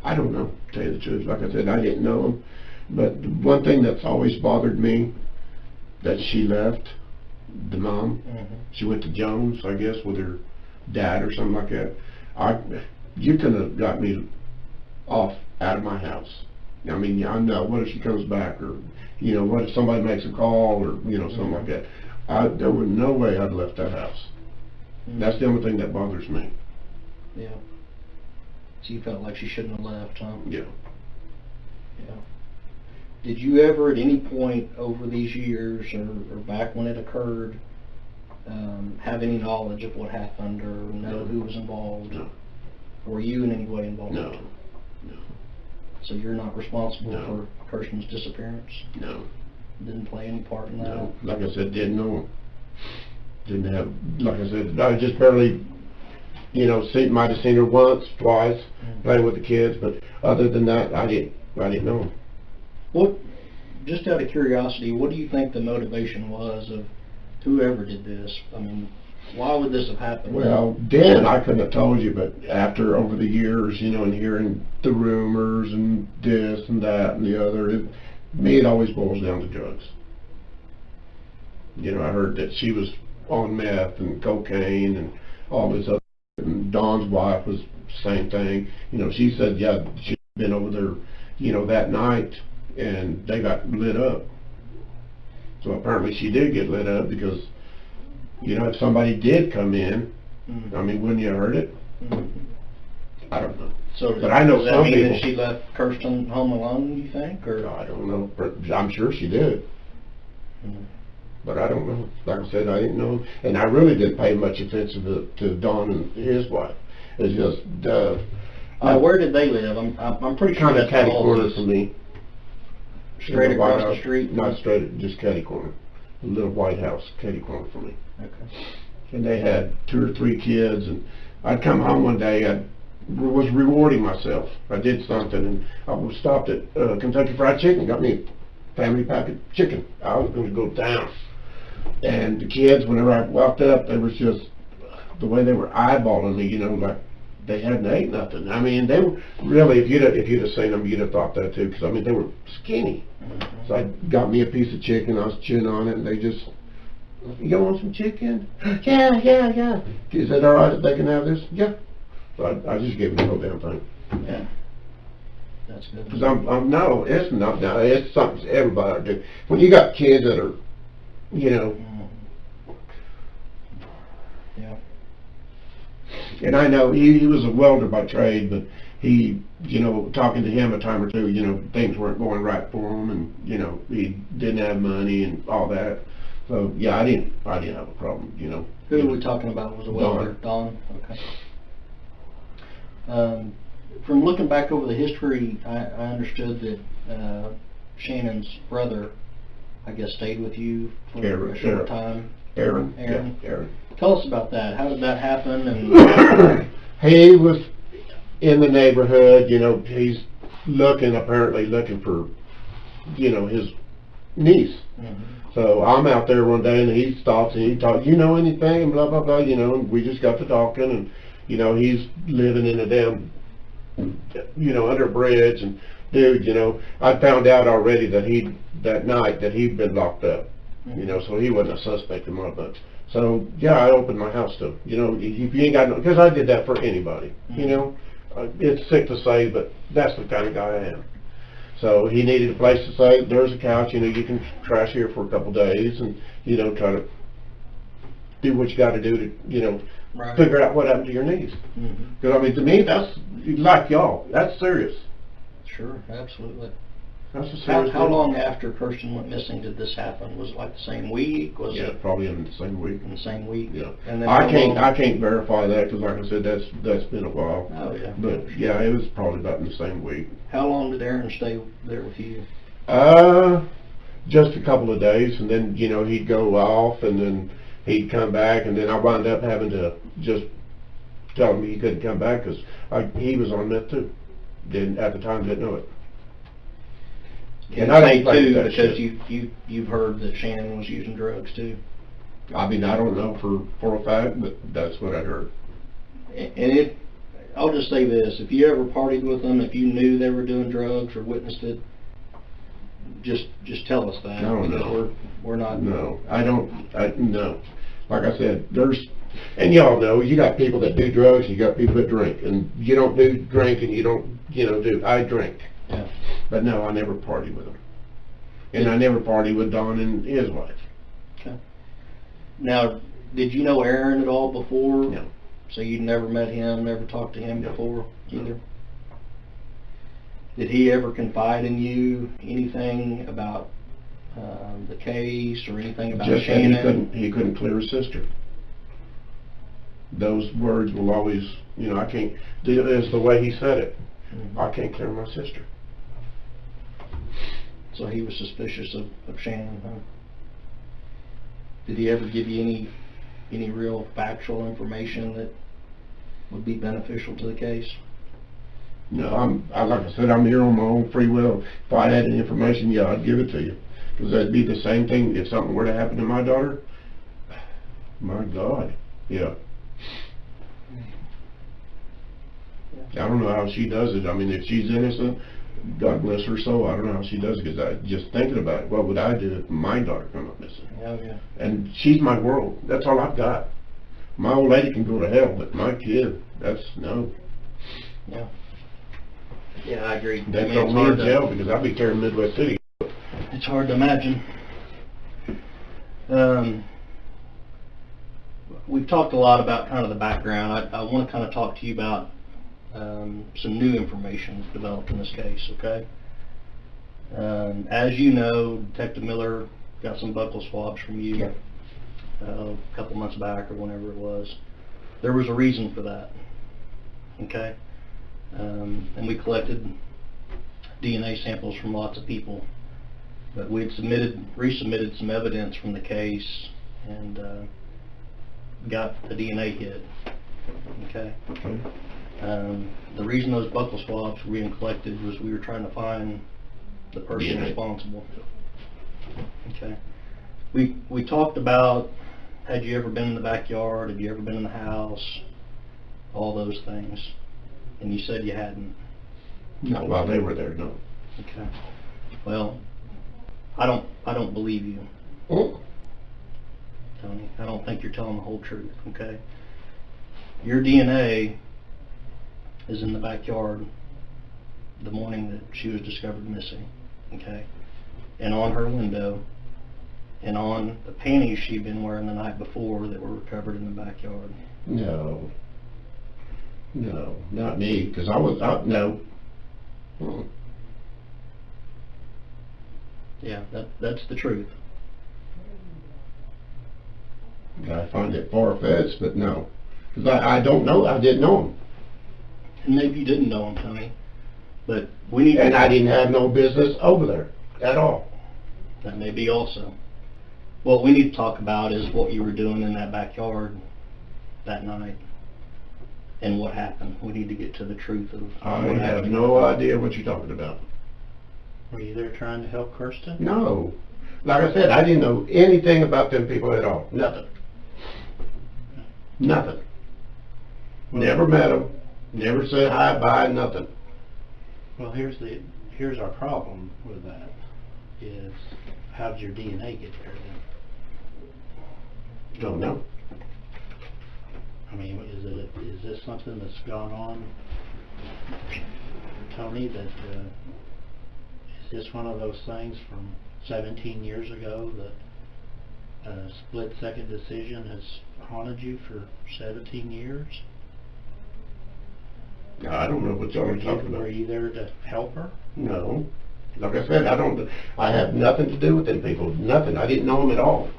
I don't know, to tell you the truth. Like I said, I didn't know him. But the one thing that's always bothered me, that she left, the mom, she went to Jones, I guess, with her dad or something like that. You couldn't have got me off out of my house. I mean, I know, what if she comes back, or, you know, what if somebody makes a call, or, you know, something like that. There was no way I'd left that house. That's the only thing that bothers me. Yeah. So you felt like she shouldn't have left, huh? Yeah. Yeah. Did you ever, at any point over these years, or back when it occurred, have any knowledge of what happened, or know who was involved? No. Were you in any way involved? No. No. So you're not responsible No. for Kirsten's disappearance? No. Didn't play any part in that? No. Like I said, didn't know him. Didn't have, like I said, I just barely, you know, might have seen her once, twice, playing with the kids, but other than that, I didn't know him. What, just out of curiosity, what do you think the motivation was of whoever did this? I mean, why would this have happened? Well, then I couldn't have told you, but after, over the years, you know, and hearing the rumors and this and that and the other, it always boils down to drugs. You know, I heard that she was on meth and cocaine and all this other, and Dawn's wife was the same thing. You know, she said, yeah, she'd been over there, you know, that night, and they got lit up. So apparently she did get lit up, because, you know, if somebody did come in, I mean, wouldn't you have heard it? I don't know. So but I know does that some mean people. that she left Kirsten home alone, you think? Or I don't know, but I'm sure she did. But I don't know. Like I said, I didn't know, and I really didn't pay much attention to Don and his wife. It's just where did they live? I'm pretty sure kind of that's catty all corner this. for me. Straight Little White across the House. street? Not straight, just catty corner. A little White House, catty corner for me. Okay. And they had 2 or 3 kids, and I'd come home one day, I was rewarding myself. I did something, and I was stopped at Kentucky Fried Chicken, got me a family pack of chicken. I was going to go down. And the kids, whenever I walked up, they was just, the way they were eyeballing me, you know, like they hadn't ate nothing. I mean, they were really, if you'd have seen them, you'd have thought that too, because I mean, they were skinny. So I got me a piece of chicken, I was chewing on it, and they just, you want some chicken? Yeah. Is that all right if they can have this? Yeah. So I just gave them the whole damn thing. Yeah. That's good. Because no, it's not, no, it's something everybody ought to do. When you got kids that are, you know. Yeah. And I know he was a welder by trade, but he, you know, talking to him a time or two, you know, things weren't going right for him, and, you know, he didn't have money and all that. So, yeah, I didn't have a problem, you know. Who are we talking about? Was a welder? Don? Okay. From looking back over the history, I understood that Shannon's brother, I guess, stayed with you for a short time. Aaron. Yeah, Aaron. Tell us about that. How did that happen? And he was in the neighborhood, you know, he's apparently looking for, you know, his niece. So I'm out there one day, and he stops and he talks, you know anything, and blah, blah, blah, you know, and we just got to talking, and, you know, he's living in a damn, you know, under a bridge, and dude, you know, I found out already that night that he'd been locked up, you know, so he wasn't a suspect in my book. So, yeah, I opened my house to him, you know, if you ain't got no, because I did that for anybody, you know. It's sick to say, but that's the kind of guy I am. So he needed a place to stay. There's a couch, you know, you can trash here for a couple days, and, you know, try to do what you got to do to, you know, figure out what happened to your niece. Because, I mean, to me, that's, like y'all, that's serious. Sure, absolutely. That's a serious How deal. long after Kirsten went missing did this happen? Was it like the same week? Was Yeah, it probably in the same week. in the same week? Yeah. And then I how can't long- verify that because, like I said, that's been a while. Oh, yeah. But yeah, it was probably about in the same week. How long did Aaron stay there with you? Just a couple of days, and then he'd go off, and then he'd come back, and then I wound up having to just tell him he couldn't come back because he was on meth too. Didn't at the time didn't know it. Can And you I say don't think too, that because shit. you've heard that Shannon was using drugs too? I mean, I don't know for a fact, but that's what I heard. And I'll just say this, if you ever partied with them, if you knew they were doing drugs or witnessed it, just tell us that. No, because no. We're not. No, I don't. No. Like I said, and y'all know, you got people that do drugs, you got people that drink, and you don't do drink, and you don't, I drink. Yeah. But no, I never partied with him. And I never partied with Don and his wife. Okay. Now, did you know Aaron at all before? No. So you'd never met him, never talked to him No. before either? No. Did he ever confide in you anything about the case or anything about Just that Shannon? he couldn't clear his sister. Those words will always, I can't, is the way he said it. Mhm. I can't clear my sister. So he was suspicious of Shannon, huh? Did he ever give you any real factual information that would be beneficial to the case? No, like I said, I'm here on my own free will. If I had any information, yeah, I'd give it to you. Because that'd be the same thing if something were to happen to my daughter. My God, yeah. I don't know how she does it. I mean, if she's innocent, God bless her soul. I don't know how she does it because I just thinking about it. What would I do if my daughter come up missing? Oh, yeah. And she's my world. That's all I've got. My old lady can go to hell, but my kid, that's no. Yeah. Yeah, I agree. They I mean, throw it's me in hard to- jail because I'll be carrying Midwest City. It's hard to imagine. We've talked a lot about kind of the background. I want to kind of talk to you about some new information developed in this case, okay? As you know, Detective Miller got some buccal swabs from you a couple months back or whenever it was. There was a reason for that, okay? And we collected DNA samples from lots of people. But we had resubmitted some evidence from the case and got a DNA hit. Okay. The reason those buccal swabs were being collected was we were trying to find the person DNA. responsible. Okay. We talked about, had you ever been in the backyard? Had you ever been in the house? All those things. And you said you hadn't. No, while they were there, no. Okay. Well, I don't believe you, Oh. Tony. I don't think you're telling the whole truth, okay? Your DNA is in the backyard the morning that she was discovered missing, okay? And on her window, and on the panties she'd been wearing the night before that were recovered in the backyard. No. No, not me, because no. Mm. Yeah, that's the truth. I find it far-fetched, but no. Because I don't know, I didn't know him. And maybe you didn't know him, Tony, but we need And I didn't have no business over there at all. That may be also. What we need to talk about is what you were doing in that backyard that night and what happened. We need to get to the truth of I what have happened. no idea what you're talking about. Were you there trying to help Kirsten? No. Like I said, I didn't know anything about them people at all. Nothing. Nothing. Never met them. Never said hi, bye, nothing. Well, here's our problem with that, is how did your DNA get there then? Don't know. I mean, is this something that's gone on, Tony, that, is this one of those things from 17 years ago that a split-second decision has haunted you for 17 years? I don't know what y'all are talking Were about. you there to help her? No. Like I said, I have nothing to do with them people, nothing. I didn't know them at all.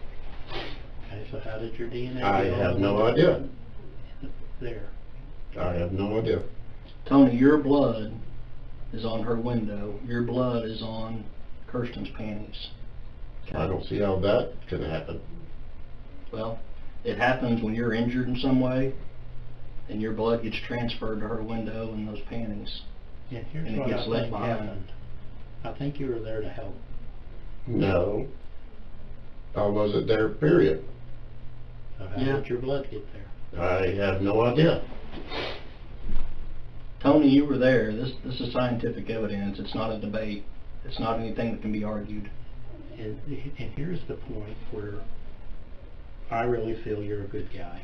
Okay, so how did your DNA I get have on no idea. there? I have no idea. Tony, your blood is on her window. Your blood is on Kirsten's panties. I don't see how that can happen. Well, it happens when you're injured in some way, and your blood gets transferred to her window and those panties. And here's And it what gets I left think behind. happened. I think you were there to help. No. I wasn't there, period. So how Yeah. did your blood get there? I have no idea. Tony, you were there. This is scientific evidence. It's not a debate. It's not anything that can be argued. And here's the point where I really feel you're a good guy.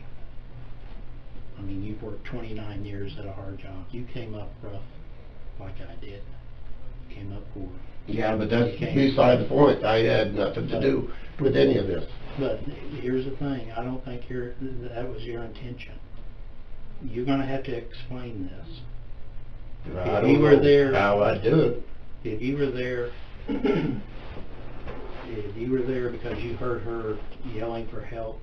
I mean, you've worked 29 years at a hard job. You came up rough like I did. You came up poor. Yeah, but that's beside the point. I had nothing to do with any of this. But here's the thing. I don't think that was your intention. You're going to have to explain this. I If don't you were know there, how I do it. if you were there, if you were there because you heard her yelling for help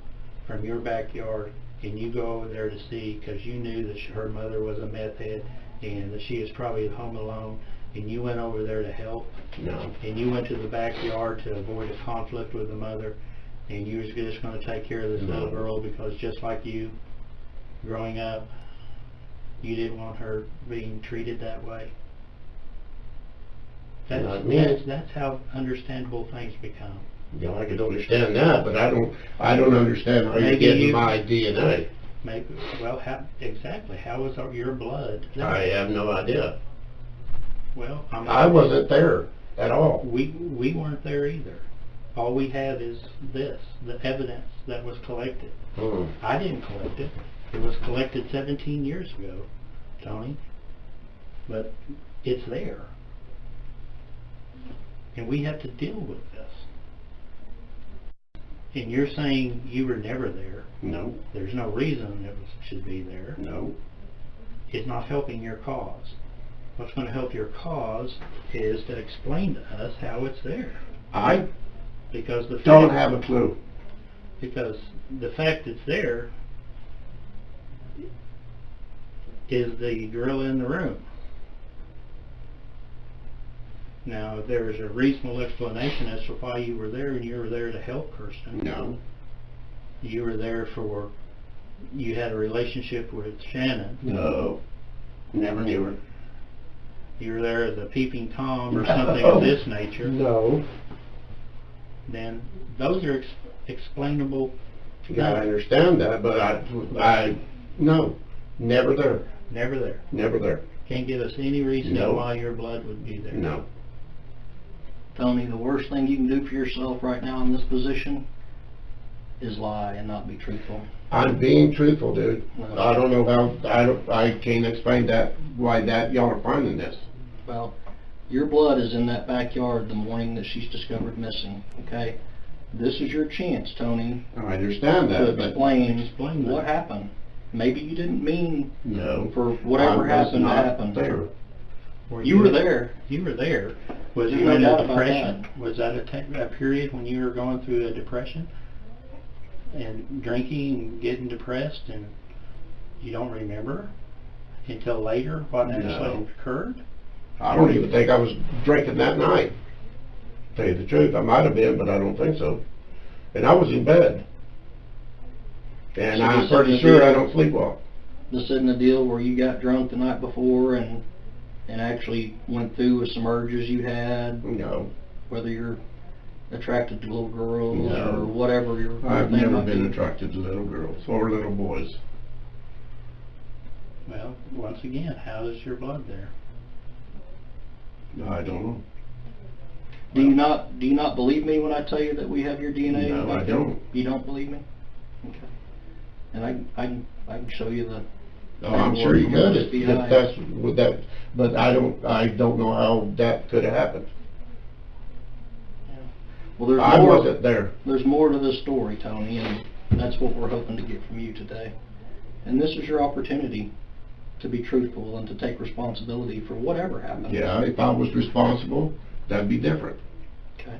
from your backyard, and you go over there to see because you knew that her mother was a meth head and that she was probably at home alone, and you went over there to help, No. and you went to the backyard to avoid a conflict with the mother, and you was just going to take care of this little girl because just like you, growing up, you didn't want her being treated that way. Not me. That's how understandable things become. You know, I could understand that, but I don't understand how you're Maybe getting you- my DNA. Maybe, well, exactly. How was your blood? I have no idea. Well, I wasn't there at all. We weren't there either. All we have is the evidence that was collected. Hmm. I didn't collect it. It was collected 17 years ago, Tony. But it's there. And we have to deal with this. And you're saying you were never there. No. There's no reason it should be there. No. It's not helping your cause. What's going to help your cause is to explain to us how it's there. I Because the don't fact, have a clue. because the fact it's there is the gorilla in the room. Now, if there's a reasonable explanation as to why you were there, and you were there to help Kirsten. No. You were there for, you had a relationship with Shannon. No. Never knew her. You were there as a peeping Tom or something of this nature. No. Then those are explainable. Yeah, I understand that, but no. Never there. Never there. Never there. Can't give us any reason No. why your blood would be there. No. Tony, the worst thing you can do for yourself right now in this position is lie and not be truthful. I'm being truthful, dude. No. I don't know how, I can't explain why y'all are finding this. Well, your blood is in that backyard the morning that she's discovered missing, okay? This is your chance, Tony, I understand to that, but explain what happened. Maybe you didn't mean no. for whatever I was happened to not happen. there. You were there. You were there. Was There's you no in doubt a about depression? Was that a period when you were going through a depression and drinking and getting depressed, and you don't remember until later what actually No. occurred? I don't even think I was drinking that night. To tell you the truth, I might have been, but I don't think so. And I was in bed. And So I'm this pretty isn't sure the- I don't sleepwalk. This isn't a deal where you got drunk the night before and actually went through with some urges you had, No. whether you're attracted to little girls No. or whatever your I've thing never might been be. attracted to little girls or little boys. Well, once again, how is your blood there? I don't know. Do you not believe me when I tell you that we have your DNA? No, I don't. You don't believe me? Okay. And I can show you the. Oh, I'm sure you paperwork could from if FBI. that's with that, but I don't know how that could have happened. Well, there's I more. wasn't there. There's more to this story, Tony, and that's what we're hoping to get from you today. And this is your opportunity to be truthful and to take responsibility for whatever happened. Yeah, if I was responsible, that'd be different. Okay.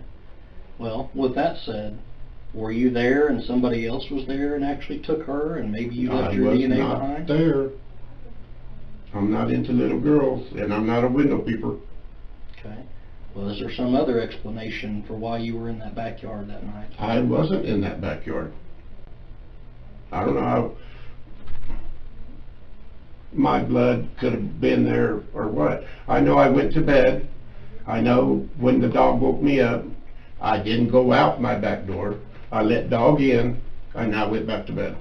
Well, with that said, were you there and somebody else was there and actually took her, and maybe you left your DNA I was behind? not there. I'm not into little girls, and I'm not a window peeper. Okay. Well, is there some other explanation for why you were in that backyard that night? I wasn't in that backyard. I don't know how my blood could have been there or what. I know I went to bed. I know when the dog woke me up, I didn't go out my back door. I let dog in, and I went back to bed.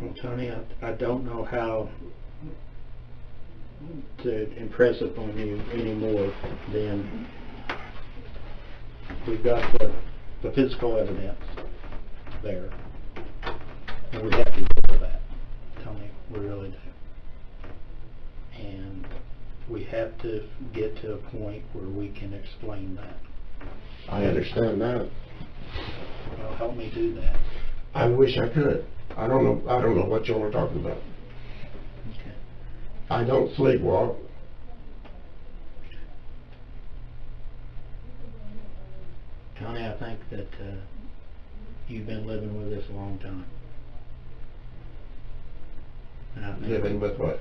Well, Tony, I don't know how to impress upon you any more than we've got the physical evidence there, and we have to deal with that, Tony, we really do. And we have to get to a point where we can explain that. I understand that. Well, help me do that. I wish I could. I don't know what y'all are talking about. Okay. I don't sleepwalk. Tony, I think that you've been living with this a long time. And I think Living with what?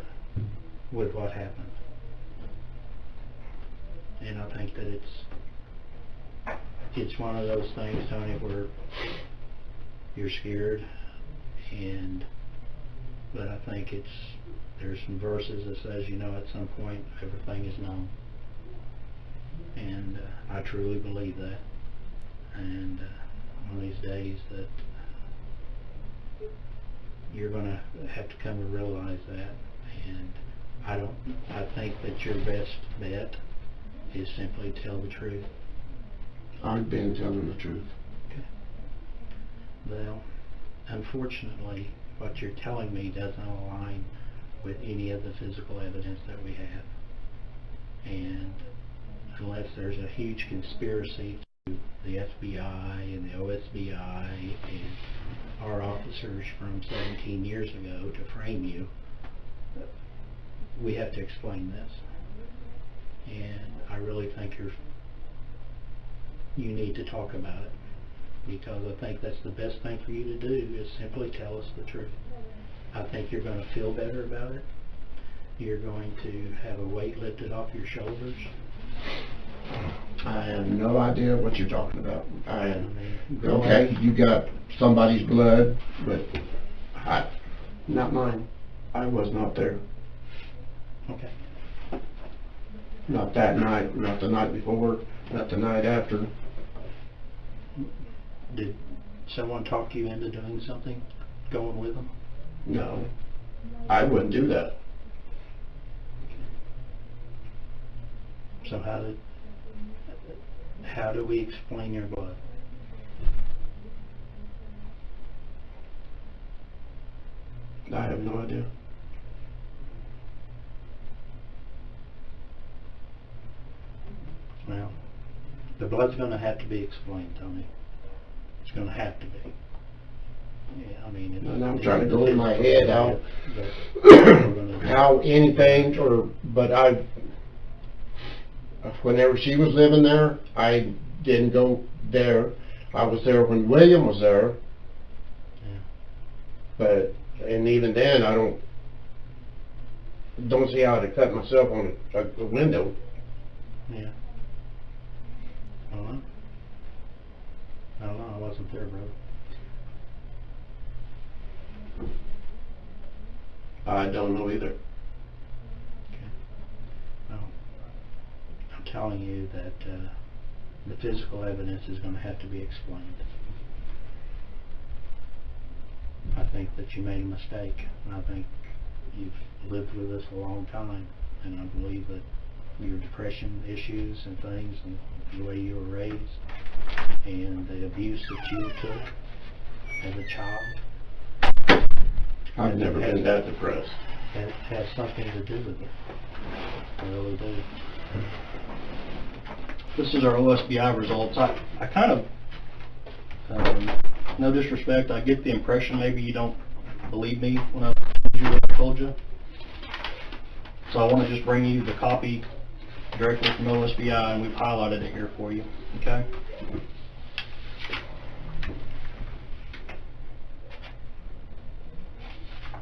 with what happened. And I think that it's one of those things, Tony, where you're scared, but I think there's some verses that says, at some point everything is known. And I truly believe that. And one of these days that you're going to have to come to realize that. And I think that your best bet is simply tell the truth. I've been telling the truth. Okay. Well, unfortunately, what you're telling me doesn't align with any of the physical evidence that we have. And unless there's a huge conspiracy to the FBI and the OSBI and our officers from 17 years ago to frame you, we have to explain this. And I really think you need to talk about it, because I think that's the best thing for you to do, is simply tell us the truth. I think you're going to feel better about it. You're going to have a weight lifted off your shoulders. I have no idea what you're talking about. Okay, you got somebody's blood, but not mine. I was not there. Okay. Not that night, not the night before, not the night after. Did someone talk you into doing something, going with them? No, I wouldn't do that. So how do we explain your blood? I have no idea. Well, the blood's going to have to be explained, Tony. It's going to have to be. Yeah, I mean, And I'm trying to go in my head how anything, but whenever she was living there, I didn't go there. I was there when William was there. Yeah. And even then, I don't see how to cut myself on a window. Yeah. I don't know. I wasn't there, brother. I don't know either. Okay. Well, I'm telling you that the physical evidence is going to have to be explained. I think that you made a mistake. I think you've lived with us a long time, and I believe that your depression issues and things, and the way you were raised, and the abuse that you took as a child, I've never been that depressed. that has something to do with it. I really do. This is our OSBI results. I kind of, no disrespect, I get the impression maybe you don't believe me when I told you what I told you. So I want to just bring you the copy directly from OSBI, and we've highlighted it here for you, okay?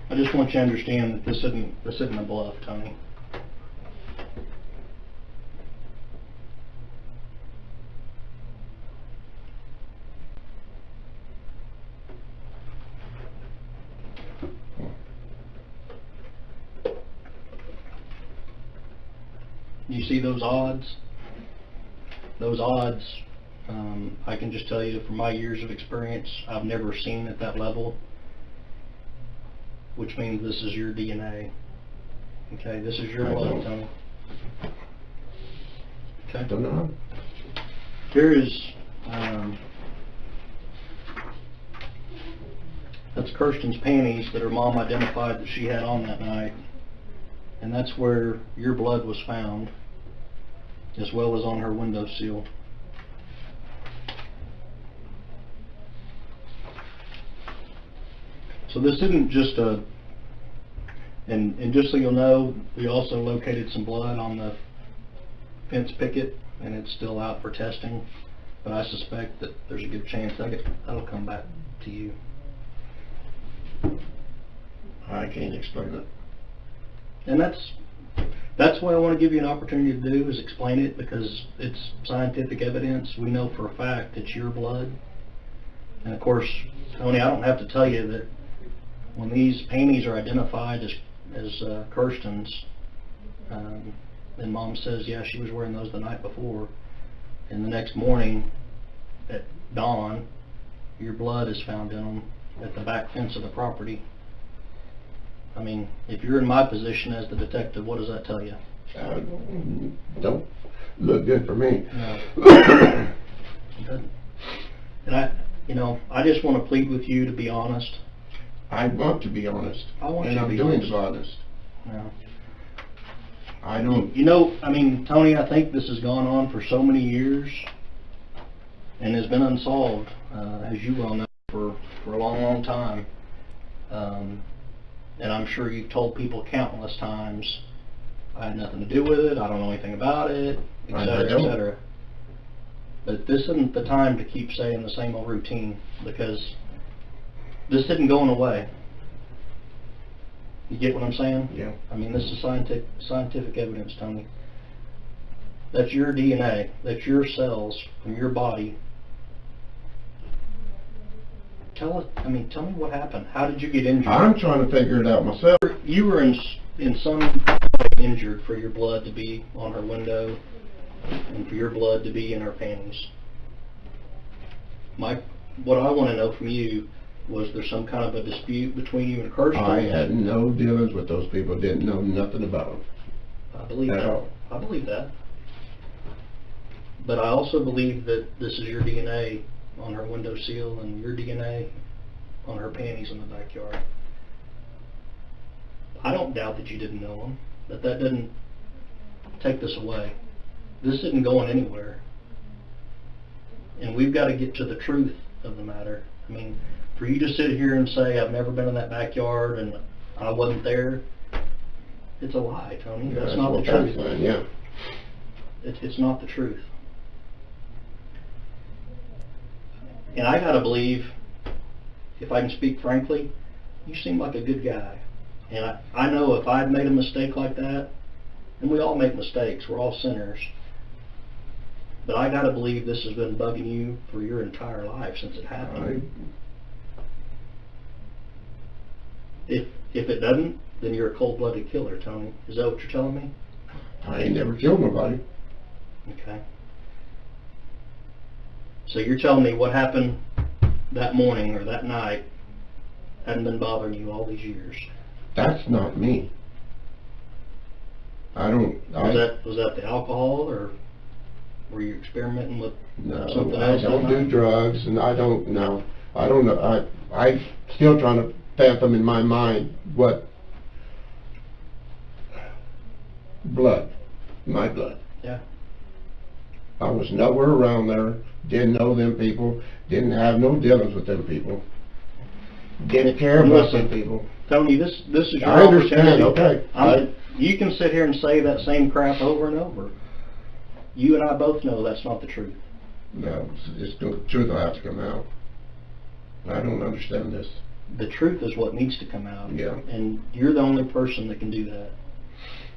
I just want you to understand that this isn't a bluff, Tony. You see those odds? Those odds, I can just tell you from my years of experience, I've never seen at that level, which means this is your DNA. Okay, this is your blood, Tony. Okay. Don't know. Here is, that's Kirsten's panties that her mom identified that she had on that night. And that's where your blood was found, as well as on her windowsill. So this isn't just a, and just so you'll know, we also located some blood on the fence picket, and it's still out for testing, but I suspect that there's a good chance that'll come back to you. I can't explain it. And that's what I want to give you an opportunity to do, is explain it, because it's scientific evidence. We know for a fact it's your blood. And of course, Tony, I don't have to tell you that when these panties are identified as Kirsten's, and Mom says, yeah, she was wearing those the night before, and the next morning at dawn, your blood is found in them at the back fence of the property. I mean, if you're in my position as the detective, what does that tell you? Don't look good for me. No. It doesn't. And I just want to plead with you to be honest. I want to be honest. I want and you to I'm be doing honest. honest. No. I don't. I mean, Tony, I think this has gone on for so many years and has been unsolved, as you well know, for a long, long time. And I'm sure you've told people countless times, I had nothing to do with it, I don't know anything about it, etc., etc. But this isn't the time to keep saying the same old routine, because this isn't going away. You get what I'm saying? Yeah. I mean, this is scientific evidence, Tony. That's your DNA. That's your cells from your body. Tell me what happened. How did you get injured? I'm trying to figure it out myself. You were in some way injured for your blood to be on her window and for your blood to be in her panties. What I want to know from you, was there some kind of a dispute between you and Kirsten? I had no dealings with those people. Didn't know nothing about them. I believe at that. all. I believe that. But I also believe that this is your DNA on her windowsill and your DNA on her panties in the backyard. I don't doubt that you didn't know them, but that doesn't take this away. This isn't going anywhere. And we've got to get to the truth of the matter. I mean, for you to sit here and say, I've never been in that backyard and I wasn't there, it's a lie, Tony. That's not the truth. Yeah. It's not the truth. And I gotta believe, if I can speak frankly, you seem like a good guy. And I know if I'd made a mistake like that, and we all make mistakes, we're all sinners, but I gotta believe this has been bugging you for your entire life since it happened. If it doesn't, then you're a cold-blooded killer, Tony. Is that what you're telling me? I ain't never killed nobody. Okay. So you're telling me what happened that morning or that night hadn't been bothering you all these years? That's not me. Was that the alcohol, or were you experimenting with something else? I don't do drugs, and I don't know. I'm still trying to fathom in my mind what my blood. Yeah. I was nowhere around there, didn't know them people, didn't have no dealings with them people. didn't care about some people. Tony, this is your I understand, opportunity. okay. You can sit here and say that same crap over and over. You and I both know that's not the truth. No, it's the truth will have to come out. I don't understand this. The truth is what needs to come out. Yeah. And you're the only person that can do that.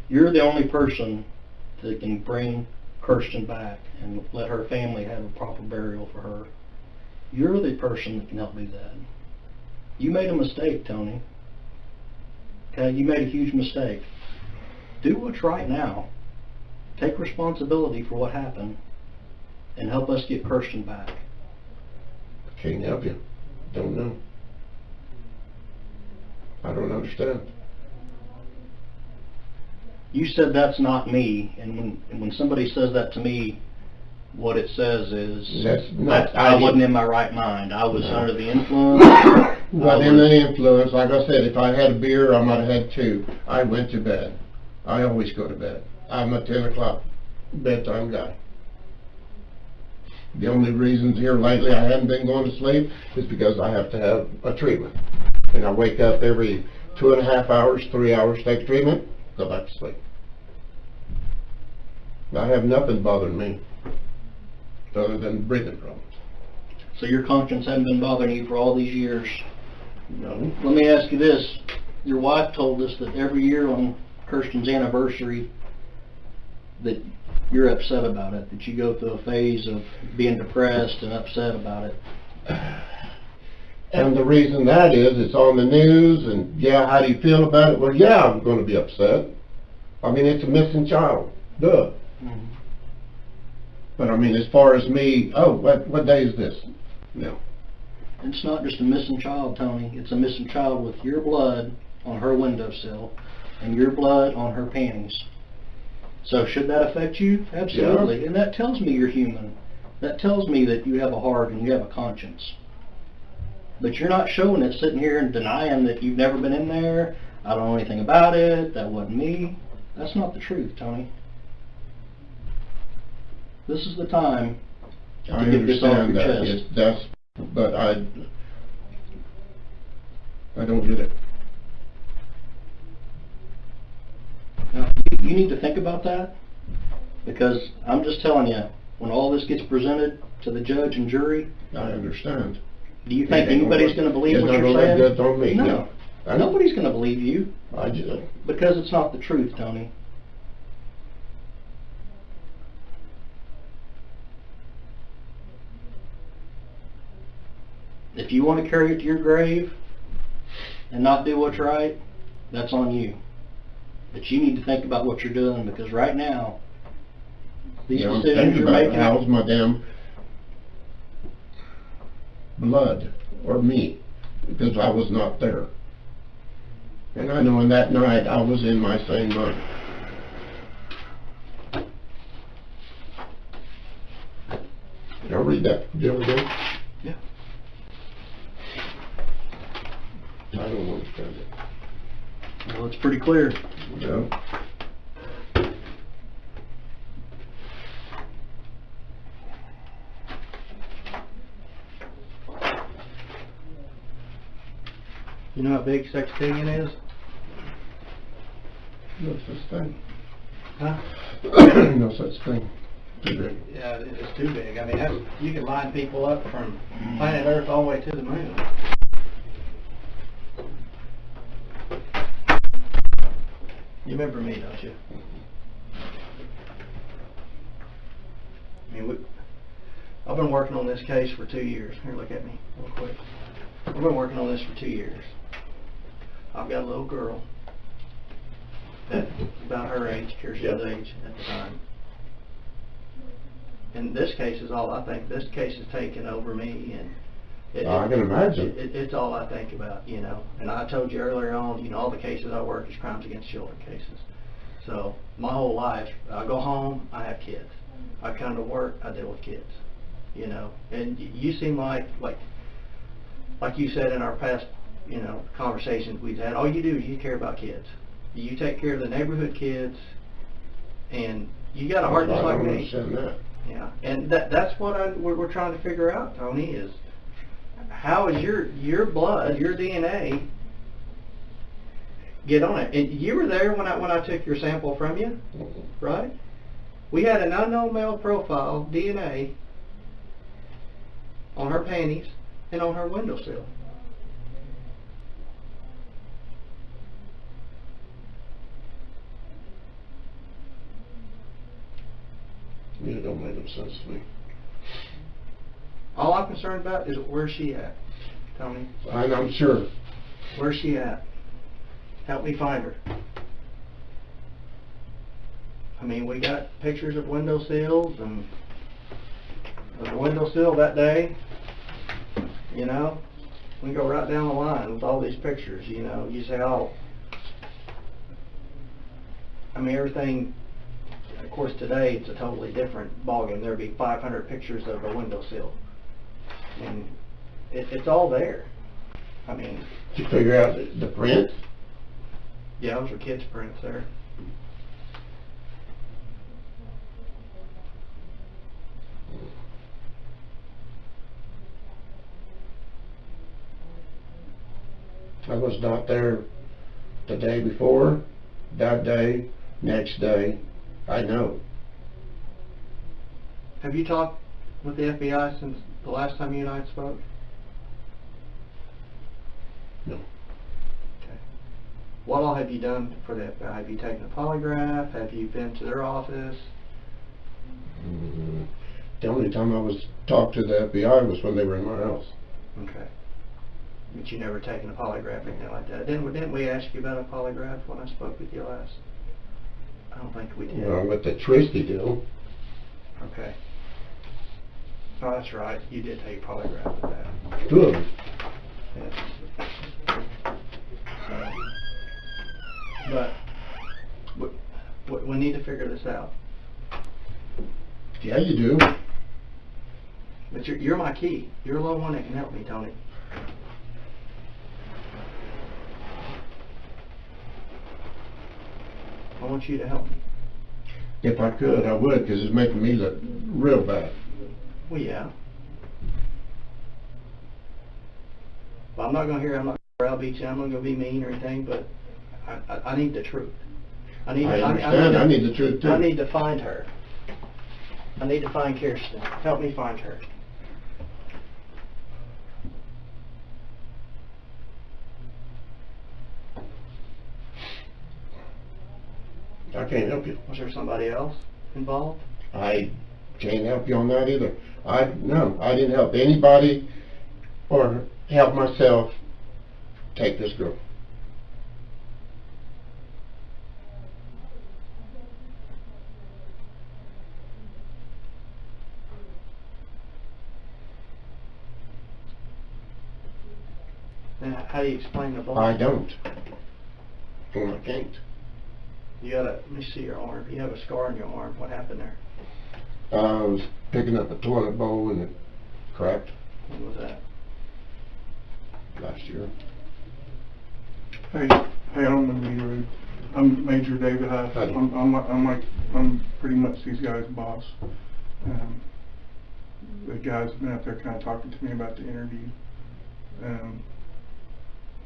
You're the only person that can bring Kirsten back and let her family have a proper burial for her. You're the person that can help do that. You made a mistake, Tony. Okay, you made a huge mistake. Do what's right now. Take responsibility for what happened and help us get Kirsten back. Can't help you. Don't know. I don't understand. You said that's not me, and when somebody says that to me, what it says is I wasn't in my right mind. I was under the influence. Wasn't in the influence. Like I said, if I had a beer, I might have had two. I went to bed. I always go to bed. I'm a 10 o'clock bedtime guy. The only reasons here lately I haven't been going to sleep is because I have to have a treatment. And I wake up every 2.5 hours, 3 hours, take treatment, go back to sleep. I have nothing bothering me other than breathing problems. So your conscience hasn't been bothering you for all these years? No. Let me ask you this. Your wife told us that every year on Kirsten's anniversary that you're upset about it, that you go through a phase of being depressed and upset about it. And the reason that is, it's on the news, and yeah, how do you feel about it? Well, yeah, I'm going to be upset. I mean, it's a missing child. Duh. Mm-hmm. But I mean, as far as me, oh, what day is this? No. It's not just a missing child, Tony. It's a missing child with your blood on her windowsill and your blood on her panties. So should that affect you? Absolutely. Yeah. And that tells me you're human. That tells me that you have a heart and you have a conscience. But you're not showing it, sitting here and denying that you've never been in there. I don't know anything about it. That wasn't me. That's not the truth, Tony. This is the time to get this off your chest. That's, but I don't get it. Now, you need to think about that, because I'm just telling you, when all this gets presented to the judge and jury, I understand. Do you think anybody's going to believe what you're saying? Good on me. No. Yeah. Nobody's going to believe you. I just, because it's not the truth, Tony. If you want to carry it to your grave and not do what's right, that's on you. But you need to think about what you're doing, because right now, these decisions you're making... How's my damn blood or me, because I was not there. And I know in that night I was in my same mind. Did I read that the other day? Yeah. I don't understand it. Well, it's pretty clear. No. You know how big sextillion is? No such thing. Huh? No such thing. Too big. Yeah, it's too big. I mean, you can line people up from planet Earth all the way to the moon. You remember me, don't you? I mean, I've been working on this case for 2 years. Here, look at me real quick. I've been working on this for 2 years. I've got a little girl that's about her age, Kirsten's age at the time. And this case is all I think. This case has taken over me, and I can imagine. It's all I think about, you know. And I told you earlier on, you know, all the cases I work is crimes against children cases. So my whole life, I go home, I have kids. I come to work, I deal with kids, you know. And you seem like you said in our past, you know, conversations we've had, all you do is you care about kids. You take care of the neighborhood kids, and you got a heart just like me. I don't understand that. Yeah, and that's what we're trying to figure out, Tony, is how is your blood, your DNA, get on it? And you were there when I took your sample from you, right? We had an unknown male profile DNA on her panties and on her windowsill. It don't make no sense to me. All I'm concerned about is where's she at, Tony? I'm sure. Where's she at? Help me find her. I mean, we got pictures of windowsills and of the windowsill that day, you know. We can go right down the line with all these pictures, you know. You say, oh, I mean, everything, of course, today it's a totally different ballgame. There'd be 500 pictures of a windowsill. And it's all there. I mean... Did you figure out the print? Yeah, those were kids' prints there. I was not there the day before, that day, next day. I know. Have you talked with the FBI since the last time you and I spoke? No. Okay. What all have you done for the FBI? Have you taken a polygraph? Have you been to their office? The only time I was talked to the FBI was when they were in my house. Okay. But you never taken a polygraph or anything like that. Didn't we ask you about a polygraph when I spoke with you last? I don't think we did. Well, with the Tristy deal. Okay. Oh, that's right. You did take a polygraph with that. Good. Yes. But we need to figure this out. Yeah, you do. But you're my key. You're the only one that can help me, Tony. I want you to help me. If I could, I would, because it's making me look real bad. Well, yeah. Well, I'm not going to hear, I'm not going to browbeat you, I'm not going to be mean or anything, but I need the truth. I understand. I need the truth, too. I need to find her. I need to find Kirsten. Help me find her. I can't help you. Was there somebody else involved? I can't help you on that either. No, I didn't help anybody or help myself take this girl. Then how do you explain the ball? I don't. Well, I can't. You got let me see your arm. You have a scar on your arm. What happened there? I was picking up a toilet bowl and it cracked When was that? last year. Hey, I'm gonna be rude. I'm Major David Huff. Hi. I'm pretty much these guys' boss. The guys have been out there kind of talking to me about the interview.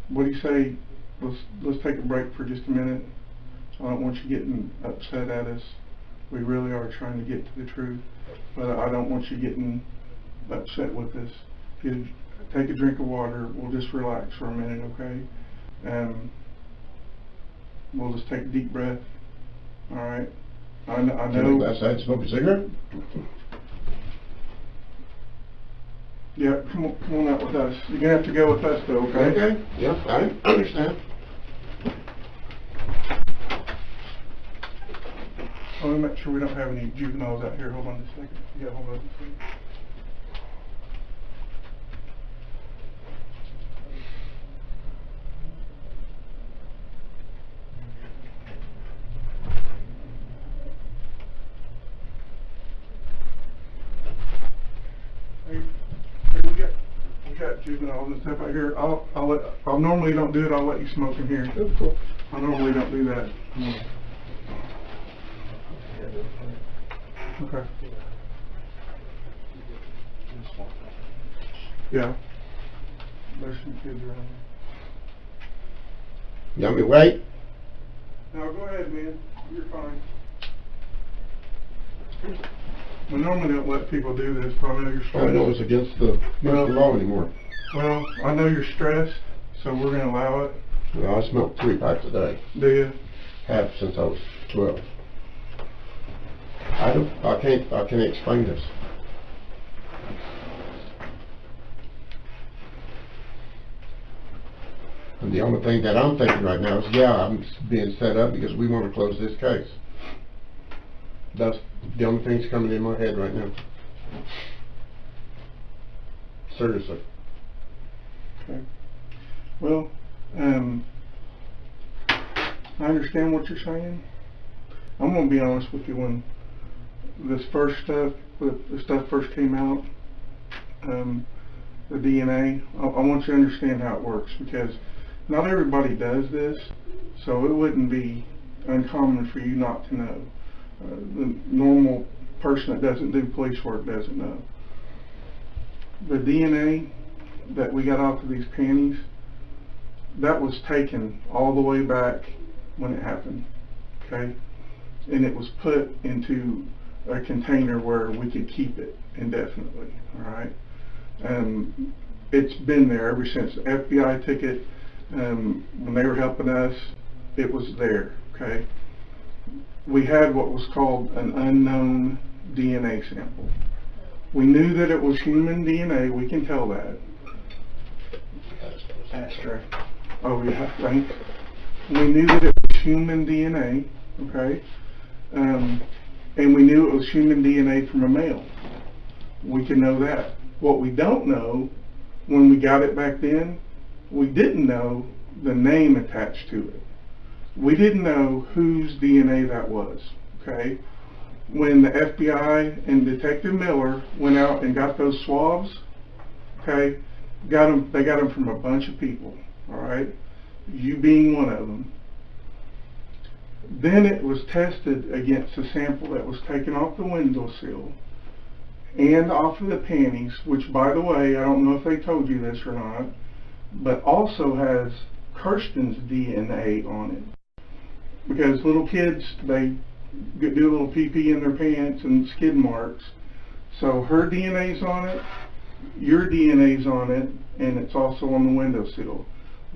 What do you say? Let's take a break for just a minute. I don't want you getting upset at us. We really are trying to get to the truth, but I don't want you getting upset with us. Take a drink of water. We'll just relax for a minute, okay? We'll just take a deep breath. All right. I know. Last night, smoke a cigarette? Yeah, come on out with us. You're gonna have to go with us, though, okay? Okay. Yeah, I understand. I want to make sure we don't have any juveniles out here. Hold on just a second. Yeah, hold on just a second. Hey, we got juveniles and stuff out here. I'll normally don't do it. I'll let you smoke in here. Oh, cool. I normally don't do that. Okay. Yeah. There's some kids around You want me to wait? there. No, go ahead, man. You're fine. We normally don't let people do this, but I know you're I stressed. know it's against the law anymore. Well, I know you're stressed, so we're gonna allow it. Well, I smoke 3 packs a day. Do you? Have since I was 12. I can't explain this. And the only thing that I'm thinking right now is, yeah, I'm being set up because we want to close this case. That's the only thing that's coming in my head right now. Seriously. Okay. Well, I understand what you're saying. I'm gonna be honest with you. When this first stuff, the stuff first came out, the DNA, I want you to understand how it works, because not everybody does this, so it wouldn't be uncommon for you not to know. The normal person that doesn't do police work doesn't know. The DNA that we got off of these panties, that was taken all the way back when it happened, okay? And it was put into a container where we could keep it indefinitely, all right? It's been there ever since the FBI took it. When they were helping us, it was there, okay? We had what was called an unknown DNA sample. We knew that it was human DNA, we can tell that. Ashtray. Oh yeah, thanks. We knew that it was human DNA, okay? And we knew it was human DNA from a male. We can know that. What we don't know, when we got it back then, we didn't know the name attached to it. We didn't know whose DNA that was, okay? When the FBI and Detective Miller went out and got those swabs, okay, they got them from a bunch of people, all right? You being one of them. Then it was tested against a sample that was taken off the windowsill and off of the panties, which, by the way, I don't know if they told you this or not, but also has Kirsten's DNA on it. Because little kids, they do a little pee-pee in their pants and skid marks. So her DNA's on it, your DNA's on it, and it's also on the windowsill.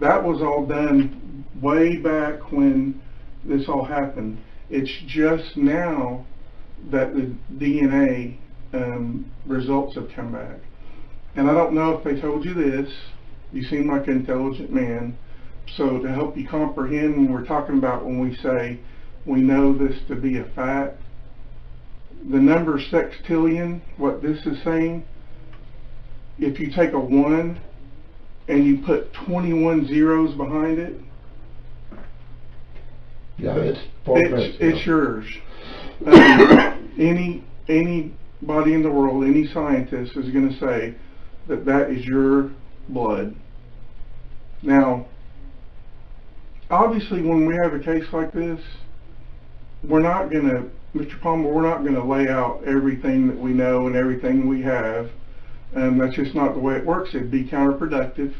That was all done way back when this all happened. It's just now that the DNA results have come back. And I don't know if they told you this. You seem like an intelligent man. So to help you comprehend when we're talking about when we say we know this to be a fact, the number sextillion, what this is saying, if you take a 1 and you put 21 zeros behind it, Yeah, it's yours. Anybody in the world, any scientist is going to say that that is your blood. Now, obviously, when we have a case like this, we're not going to, Mr. Palma, we're not going to lay out everything that we know and everything we have. That's just not the way it works. It'd be counterproductive.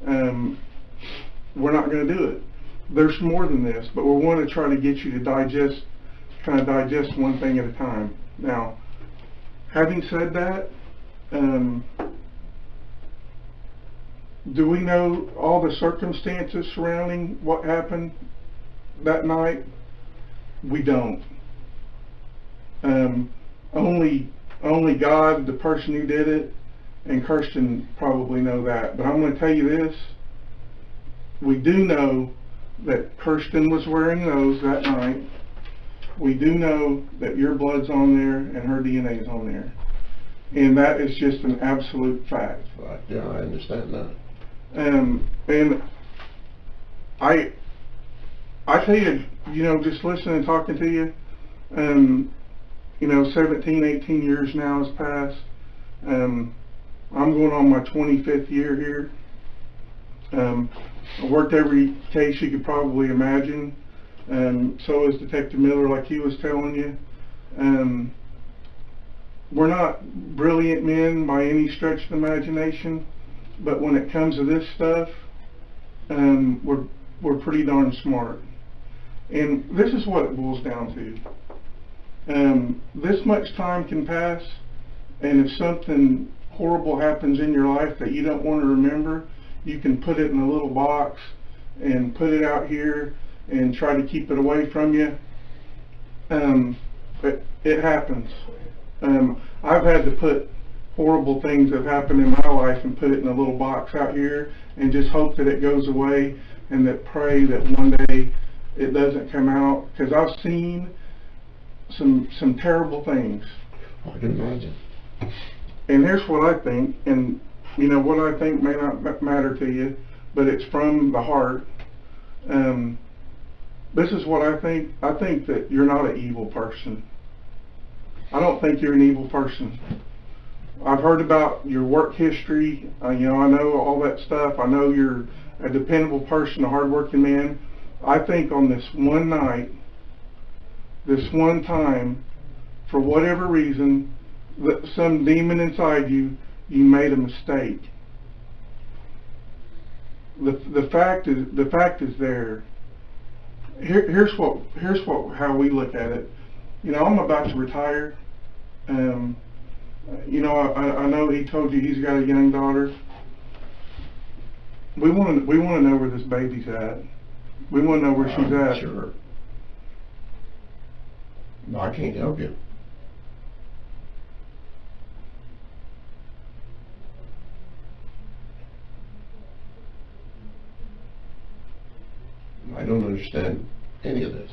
We're not going to do it. There's more than this, but we want to try to get you to digest one thing at a time. Now, having said that, do we know all the circumstances surrounding what happened that night? We don't. Only God, the person who did it, and Kirsten probably know that. But I'm going to tell you this. We do know that Kirsten was wearing those that night. We do know that your blood's on there and her DNA's on there. And that is just an absolute fact. Right, yeah, I understand that. And I tell you, just listening and talking to you, 17, 18 years now has passed. I'm going on my 25th year here. I worked every case you could probably imagine. So is Detective Miller, like he was telling you. We're not brilliant men by any stretch of the imagination. but when it comes to this stuff, we're pretty darn smart. And this is what it boils down to. This much time can pass, and if something horrible happens in your life that you don't want to remember, you can put it in a little box and put it out here and try to keep it away from you. But it happens. I've had to put horrible things that happened in my life and put it in a little box out here and just hope that it goes away, and that pray that one day it doesn't come out, because I've seen some terrible things. I can imagine. And here's what I think, and you know, what I think may not matter to you, but it's from the heart. This is what I think. I think that you're not an evil person. I don't think you're an evil person. I've heard about your work history. You know, I know all that stuff. I know you're a dependable person, a hardworking man. I think on this one night, this one time, for whatever reason, some demon inside you made a mistake. The fact is there. Here's how we look at it. You know, I'm about to retire. You know, I know he told you he's got a young daughter. We want to know where this baby's at. We want to know where she's at. Sure. No, I can't help you. I don't understand any of this.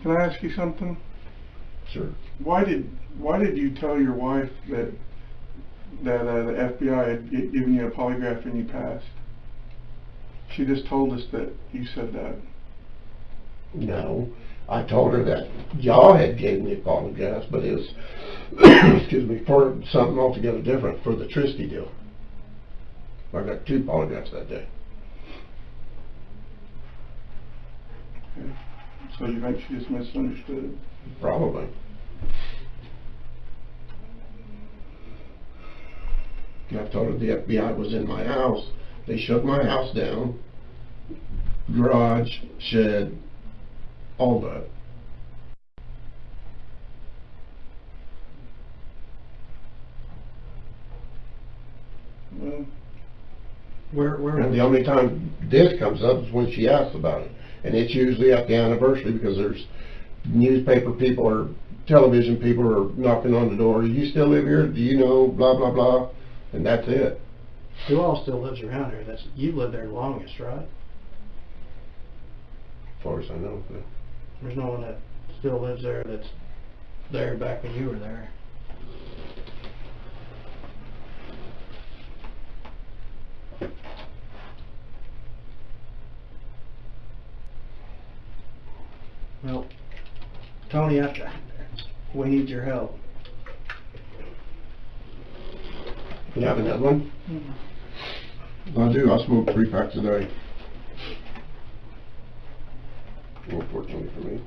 Can I ask you something? Sure. Why did you tell your wife that the FBI had given you a polygraph and you passed? She just told us that you said that. No, I told her that y'all had gave me a polygraph, but it was, excuse me, for something altogether different, for the Tristy deal. I got 2 polygraphs that day. Okay. So you think she just misunderstood? Probably. I told her the FBI was in my house. They shut my house down, garage, shed, all that. Well, And the only time this comes up is when she asks about it. And it's usually at the anniversary, because there's newspaper people or television people are knocking on the door. Do you still live here? Do you know? Blah, blah, blah. And that's it. Who all still lives around here? You lived there the longest, right? As far as I know. But There's no one that still lives there that's there back when you were there. Well, Tony, we need your help. you have another one? I do. I smoke 3 packs a day. Unfortunately for me.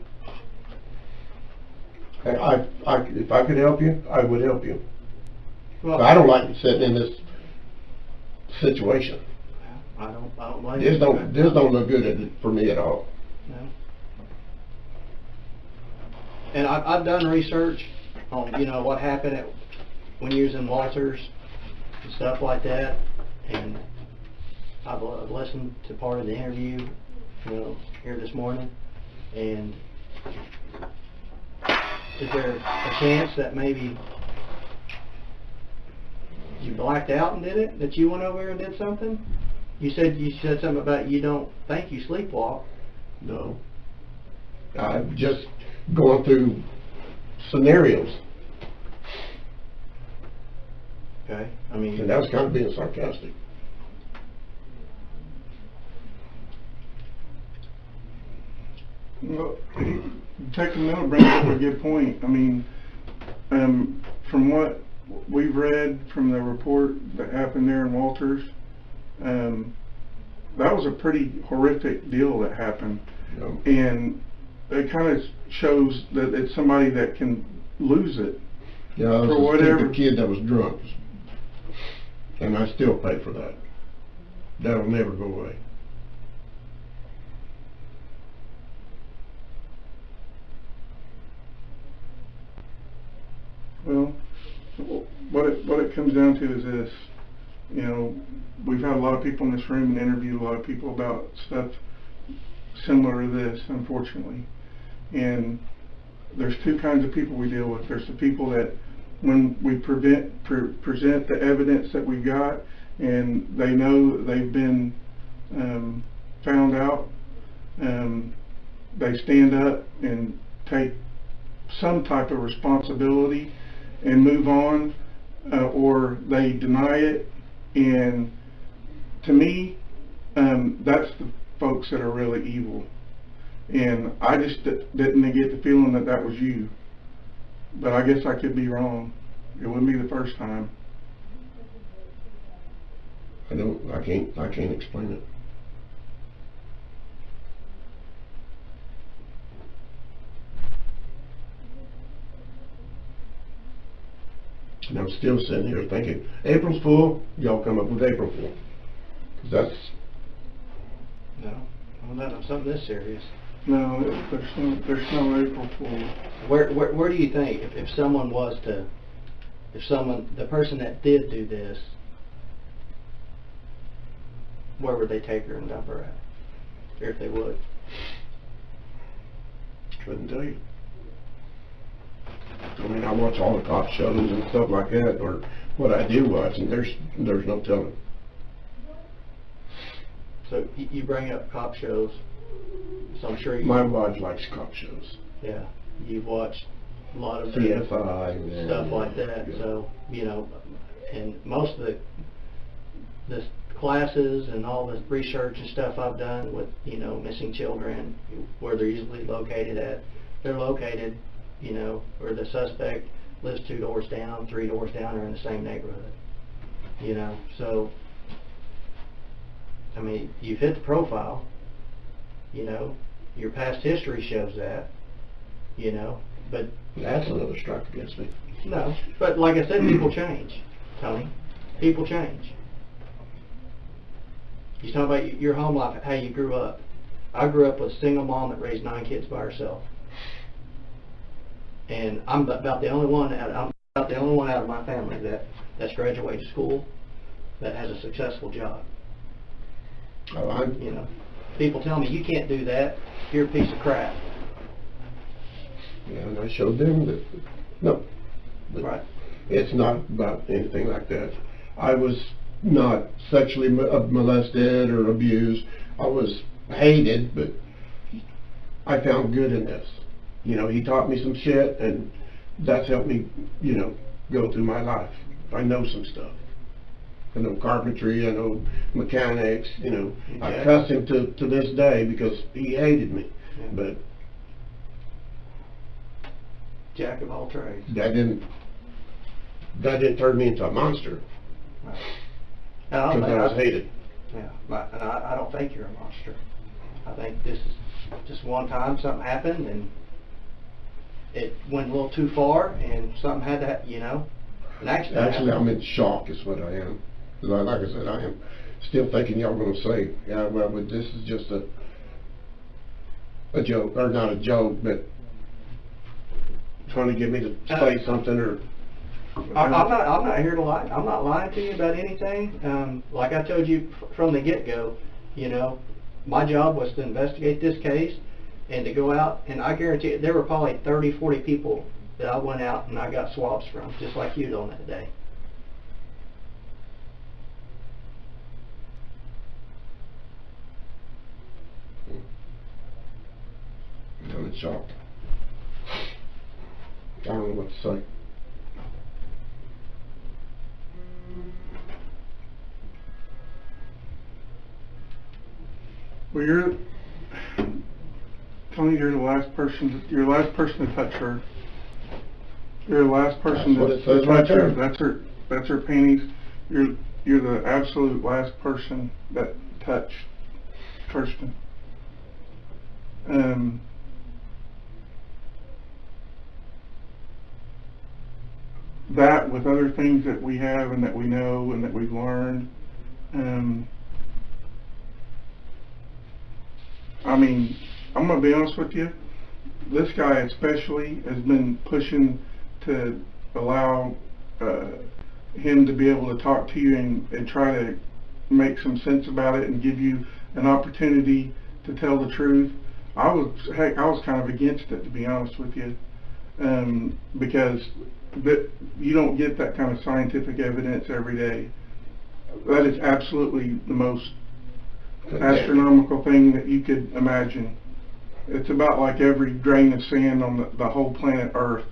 If I could help you, I would help you. Well, But I don't like sitting in this situation. I don't like This don't look good for me at all. No. And I've done research on, you know, what happened when you was in Walters and stuff like that, and I've listened to part of the interview, you know, here this morning, and is there a chance that maybe you blacked out and did it? That you went over here and did something? You said something about you don't think you sleepwalk. No. I'm just going through scenarios. Okay, I mean, And that was kind of being sarcastic. Well, taking note brings up a good point. I mean, from what we've read from the report that happened there in Walters, that was a pretty horrific deal that happened. Yeah. And it kind of shows that it's somebody that can lose it. Yeah, I was For a whatever. stupid kid that was drunk. And I still pay for that. That'll never go away. Well, what it comes down to is this. You know, we've had a lot of people in this room and interviewed a lot of people about stuff similar to this, unfortunately. And there's two kinds of people we deal with. There's the people that, when we present the evidence that we've got, and they know that they've been found out, they stand up and take some type of responsibility and move on, or they deny it. And to me, that's the folks that are really evil. And I just didn't get the feeling that that was you. But I guess I could be wrong. It wouldn't be the first time. I can't explain it. And I'm still sitting here thinking, April's Fool, y'all come up with April Fool. 'Cause that's... No, well, not on something this serious. No, there's no April Fool. Where do you think, if someone was to, the person that did do this, where would they take her and dump her at? Or if they would? Couldn't tell you. I mean, I watch all the cop shows and stuff like that, or what I do watch, and there's no telling. So you bring up cop shows, so I'm sure you... My wife likes cop shows. Yeah, you've watched a lot of CSI and stuff like that, yeah. so, you know, and most of the classes and all the research and stuff I've done with, you know, missing children, where they're usually located at, they're located, you know, where the suspect lives 2 doors down, 3 doors down, or in the same neighborhood, you know, so, I mean, you've hit the profile, you know, your past history shows that, you know, but... That's another strike against me. No, but like I said, people change, Tony. People change. You talk about your home life, how you grew up. I grew up with a single mom that raised 9 kids by herself. And I'm about the only one out of my family that's graduated school, that has a successful job. Oh, You know, people tell me, you can't do that, you're a piece of crap. yeah, and I showed them that, no. But Right. it's not about anything like that. I was not sexually molested or abused. I was hated, but I found good in this. You know, he taught me some shit, and that's helped me, you know, go through my life. I know some stuff. I know carpentry, I know mechanics, you know. I cuss him to this day because he hated me. Yeah. But Jack of all trades. that didn't turn me into a monster. Right. Because I was hated. Yeah, and I don't think you're a monster. I think this is just one time something happened and it went a little too far and something had to, you know, an accident Actually, happened. I'm in shock is what I am. 'Cause like I said, I am still thinking y'all going to say, yeah, well, but this is just a joke, or not a joke, but trying to get me to say something, or... I'm not here to lie. I'm not lying to you about anything. Like I told you from the get-go, you know, my job was to investigate this case and to go out, and I guarantee you, there were probably 30, 40 people that I went out and I got swabs from, just like you did on that day. I'm in shock. I don't know what to say. Well, Tony, you're the last person to touch her. You're the last person That's what to it says touch right her. there. That's her panties. You're the absolute last person that touched Kirsten. that with other things that we have and that we know and that we've learned, I mean, I'm going to be honest with you, this guy especially has been pushing to allow him to be able to talk to you and try to make some sense about it and give you an opportunity to tell the truth. I was kind of against it, to be honest with you, because you don't get that kind of scientific evidence every day. That is absolutely the most astronomical thing that you could imagine. It's about like every grain of sand on the whole planet Earth,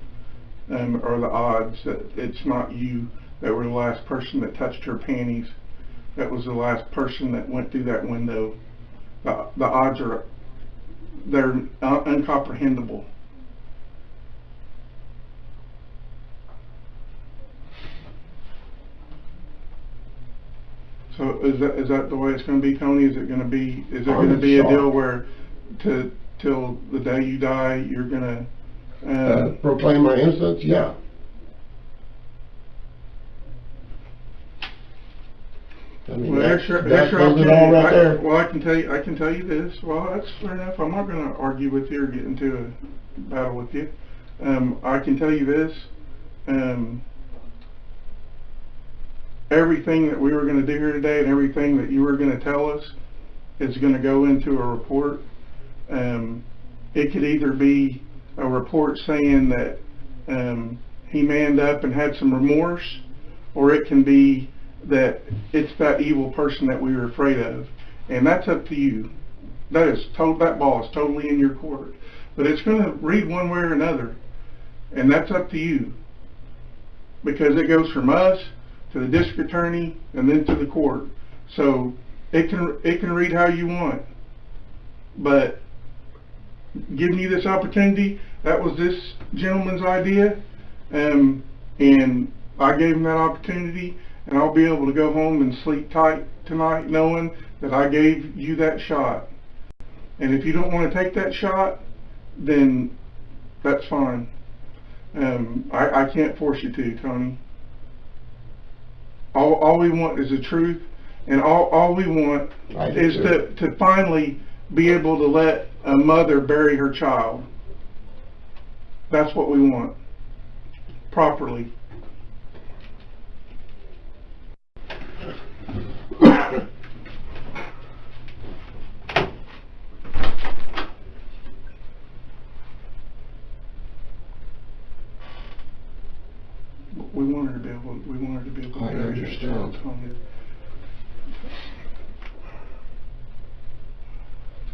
or the odds that it's not you that were the last person that touched her panties, that was the last person that went through that window. The odds are, they're incomprehensible. So is that the way it's going to be, Tony? Is it going to be a deal where till the day you die you're going to proclaim my innocence? Yeah. I mean, well, that's it all right there. Well, I can tell you this. Well, that's fair enough. I'm not going to argue with you or get into a battle with you. I can tell you this. Everything that we were going to do here today and everything that you were going to tell us is going to go into a report. It could either be a report saying that he manned up and had some remorse, or it can be that it's that evil person that we were afraid of. And that's up to you. That ball is totally in your court. But it's going to read one way or another. And that's up to you. Because it goes from us to the district attorney and then to the court. So it can read how you want. But giving you this opportunity, that was this gentleman's idea. And I gave him that opportunity. And I'll be able to go home and sleep tight tonight knowing that I gave you that shot. And if you don't want to take that shot, then that's fine. I can't force you to, Tony. All we want is the truth, and all we want is to finally be able to let a mother bury her child. That's what we want. Properly. We want her to be able to I understand.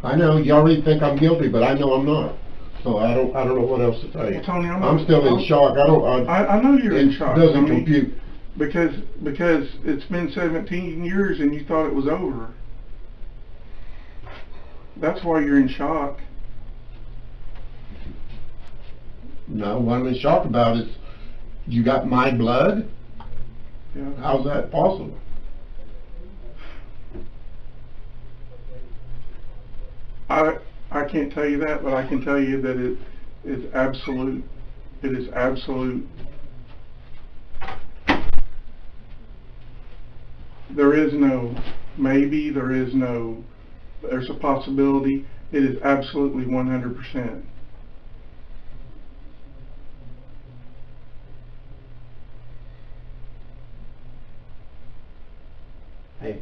I know you already think I'm guilty, but I know I'm not. So I don't know what else to tell you. Well, Tony, I'm still in shock. I know you're in shock. It doesn't compute. Because it's been 17 years and you thought it was over. That's why you're in shock. No, what I'm in shock about is you got my blood? Yeah. How's that possible? I can't tell you that, but I can tell you that it is absolute. It is absolute. There is no maybe, there's a possibility. It is absolutely 100%. Hey,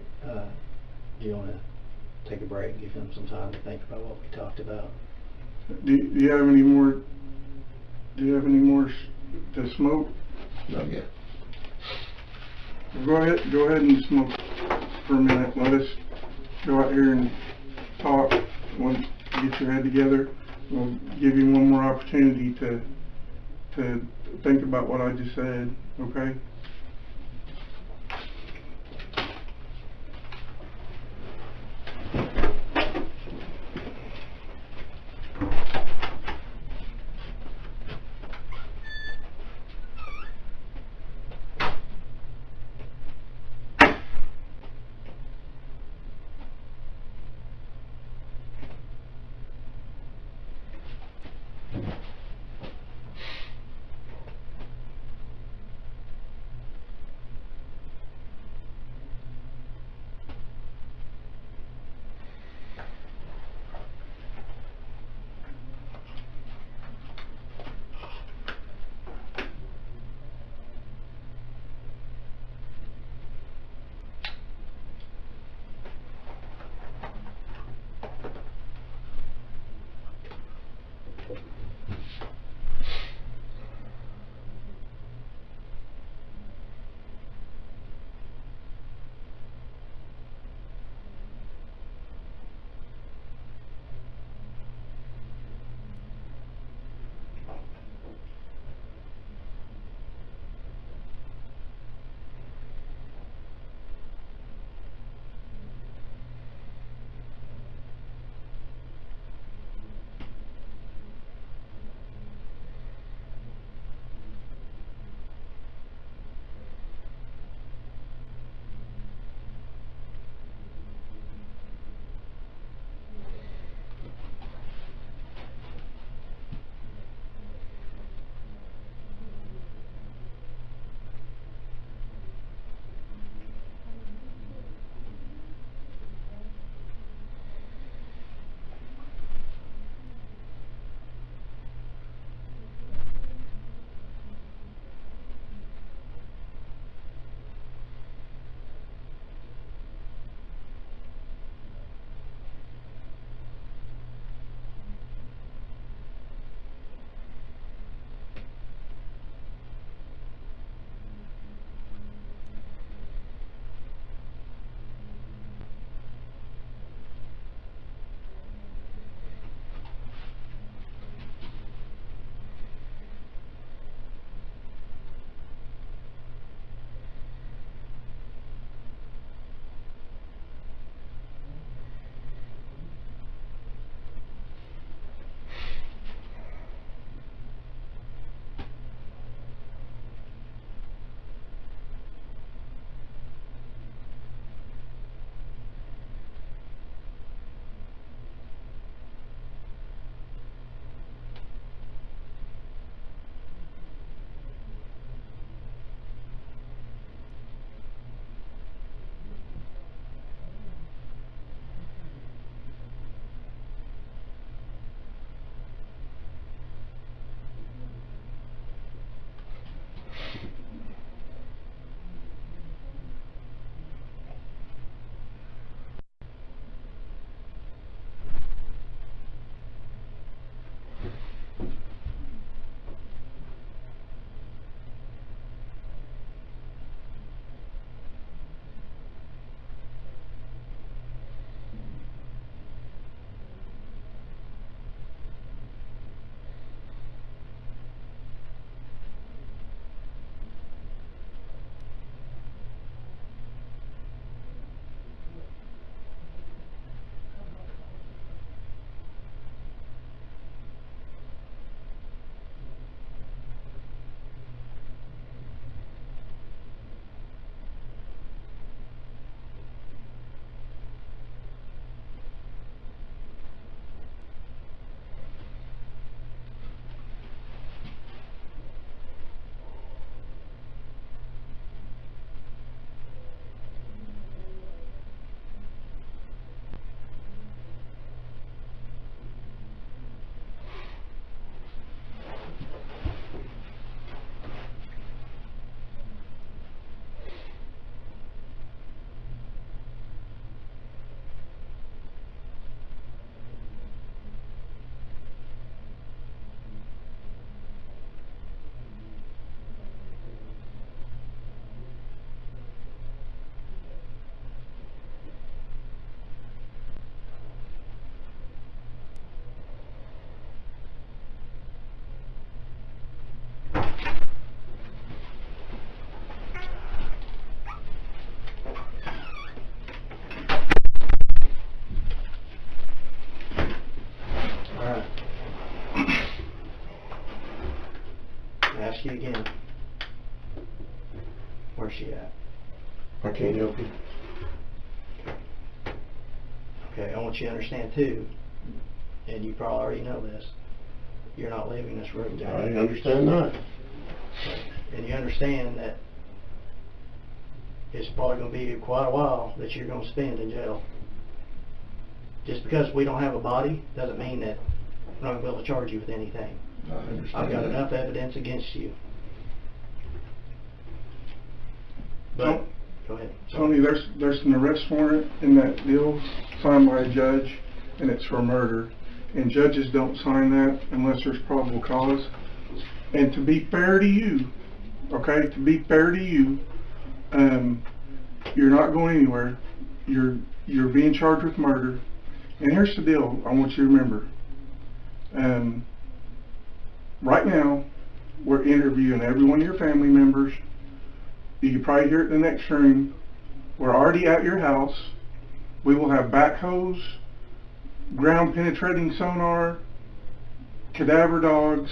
do you want to take a break, give him some time to think about what we talked about? Do you have any more? Do you have any more to smoke? Not yet. Go ahead and smoke for a minute. Let us go out here and talk. We'll get your head together. We'll give you one more opportunity to think about what I just said. Okay? understand. Where's she at? I can't help you. Okay, I want you to understand too, and you probably already know this, you're not leaving this room today. I understand that. And you understand that it's probably going to be quite a while that you're going to spend in jail. Just because we don't have a body doesn't mean that we're not going to be able to charge you with anything. I understand I've got that. enough evidence against you. But, Tony- go ahead. Tony, there's an arrest warrant in that deal signed by a judge, and it's for murder. And judges don't sign that unless there's probable cause. And to be fair to you, okay, to be fair to you, you're not going anywhere. You're being charged with murder. And here's the deal I want you to remember. Right now, we're interviewing every one of your family members. You can probably hear it in the next room. We're already at your house. We will have backhoes, ground penetrating sonar, cadaver dogs,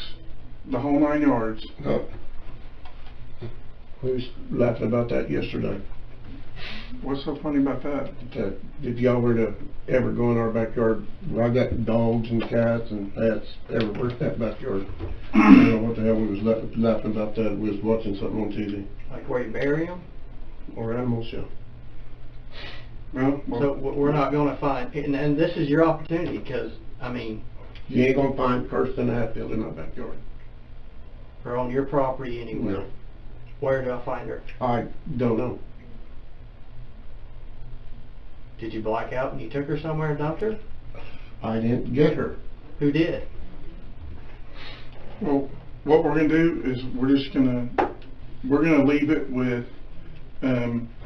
the whole 9 yards. No. We was laughing about that yesterday. What's so funny about that? That if y'all were to ever go in our backyard, I got dogs and cats and pets everywhere in that backyard. I don't know what the hell we was laughing about that. We was watching something on TV. Like where you bury them? Or animal show. Well, So we're not going to find, and this is your opportunity, because, I mean, You ain't gonna find Kirsten Hatfield in my backyard. or on your property anywhere. No. Where do I find her? I don't know. Did you black out and you took her somewhere and dumped her? I didn't get her. Who did? well, what we're gonna do is we're gonna leave it with,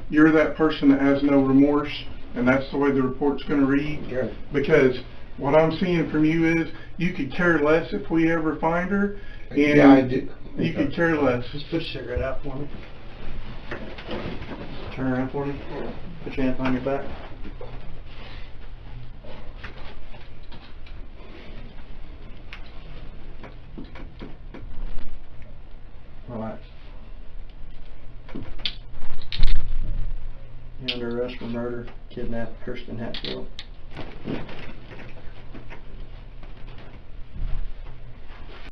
you're that person that has no remorse, and that's the way the report's gonna read. Yeah. Because what I'm seeing from you is, you could care less if we ever find her, and Yeah, I did. you could care less. Just put your cigarette out for me. Turn around for me. Put your hand behind your back. Relax. You're under arrest for murder, kidnapped Kirsten Hatfield.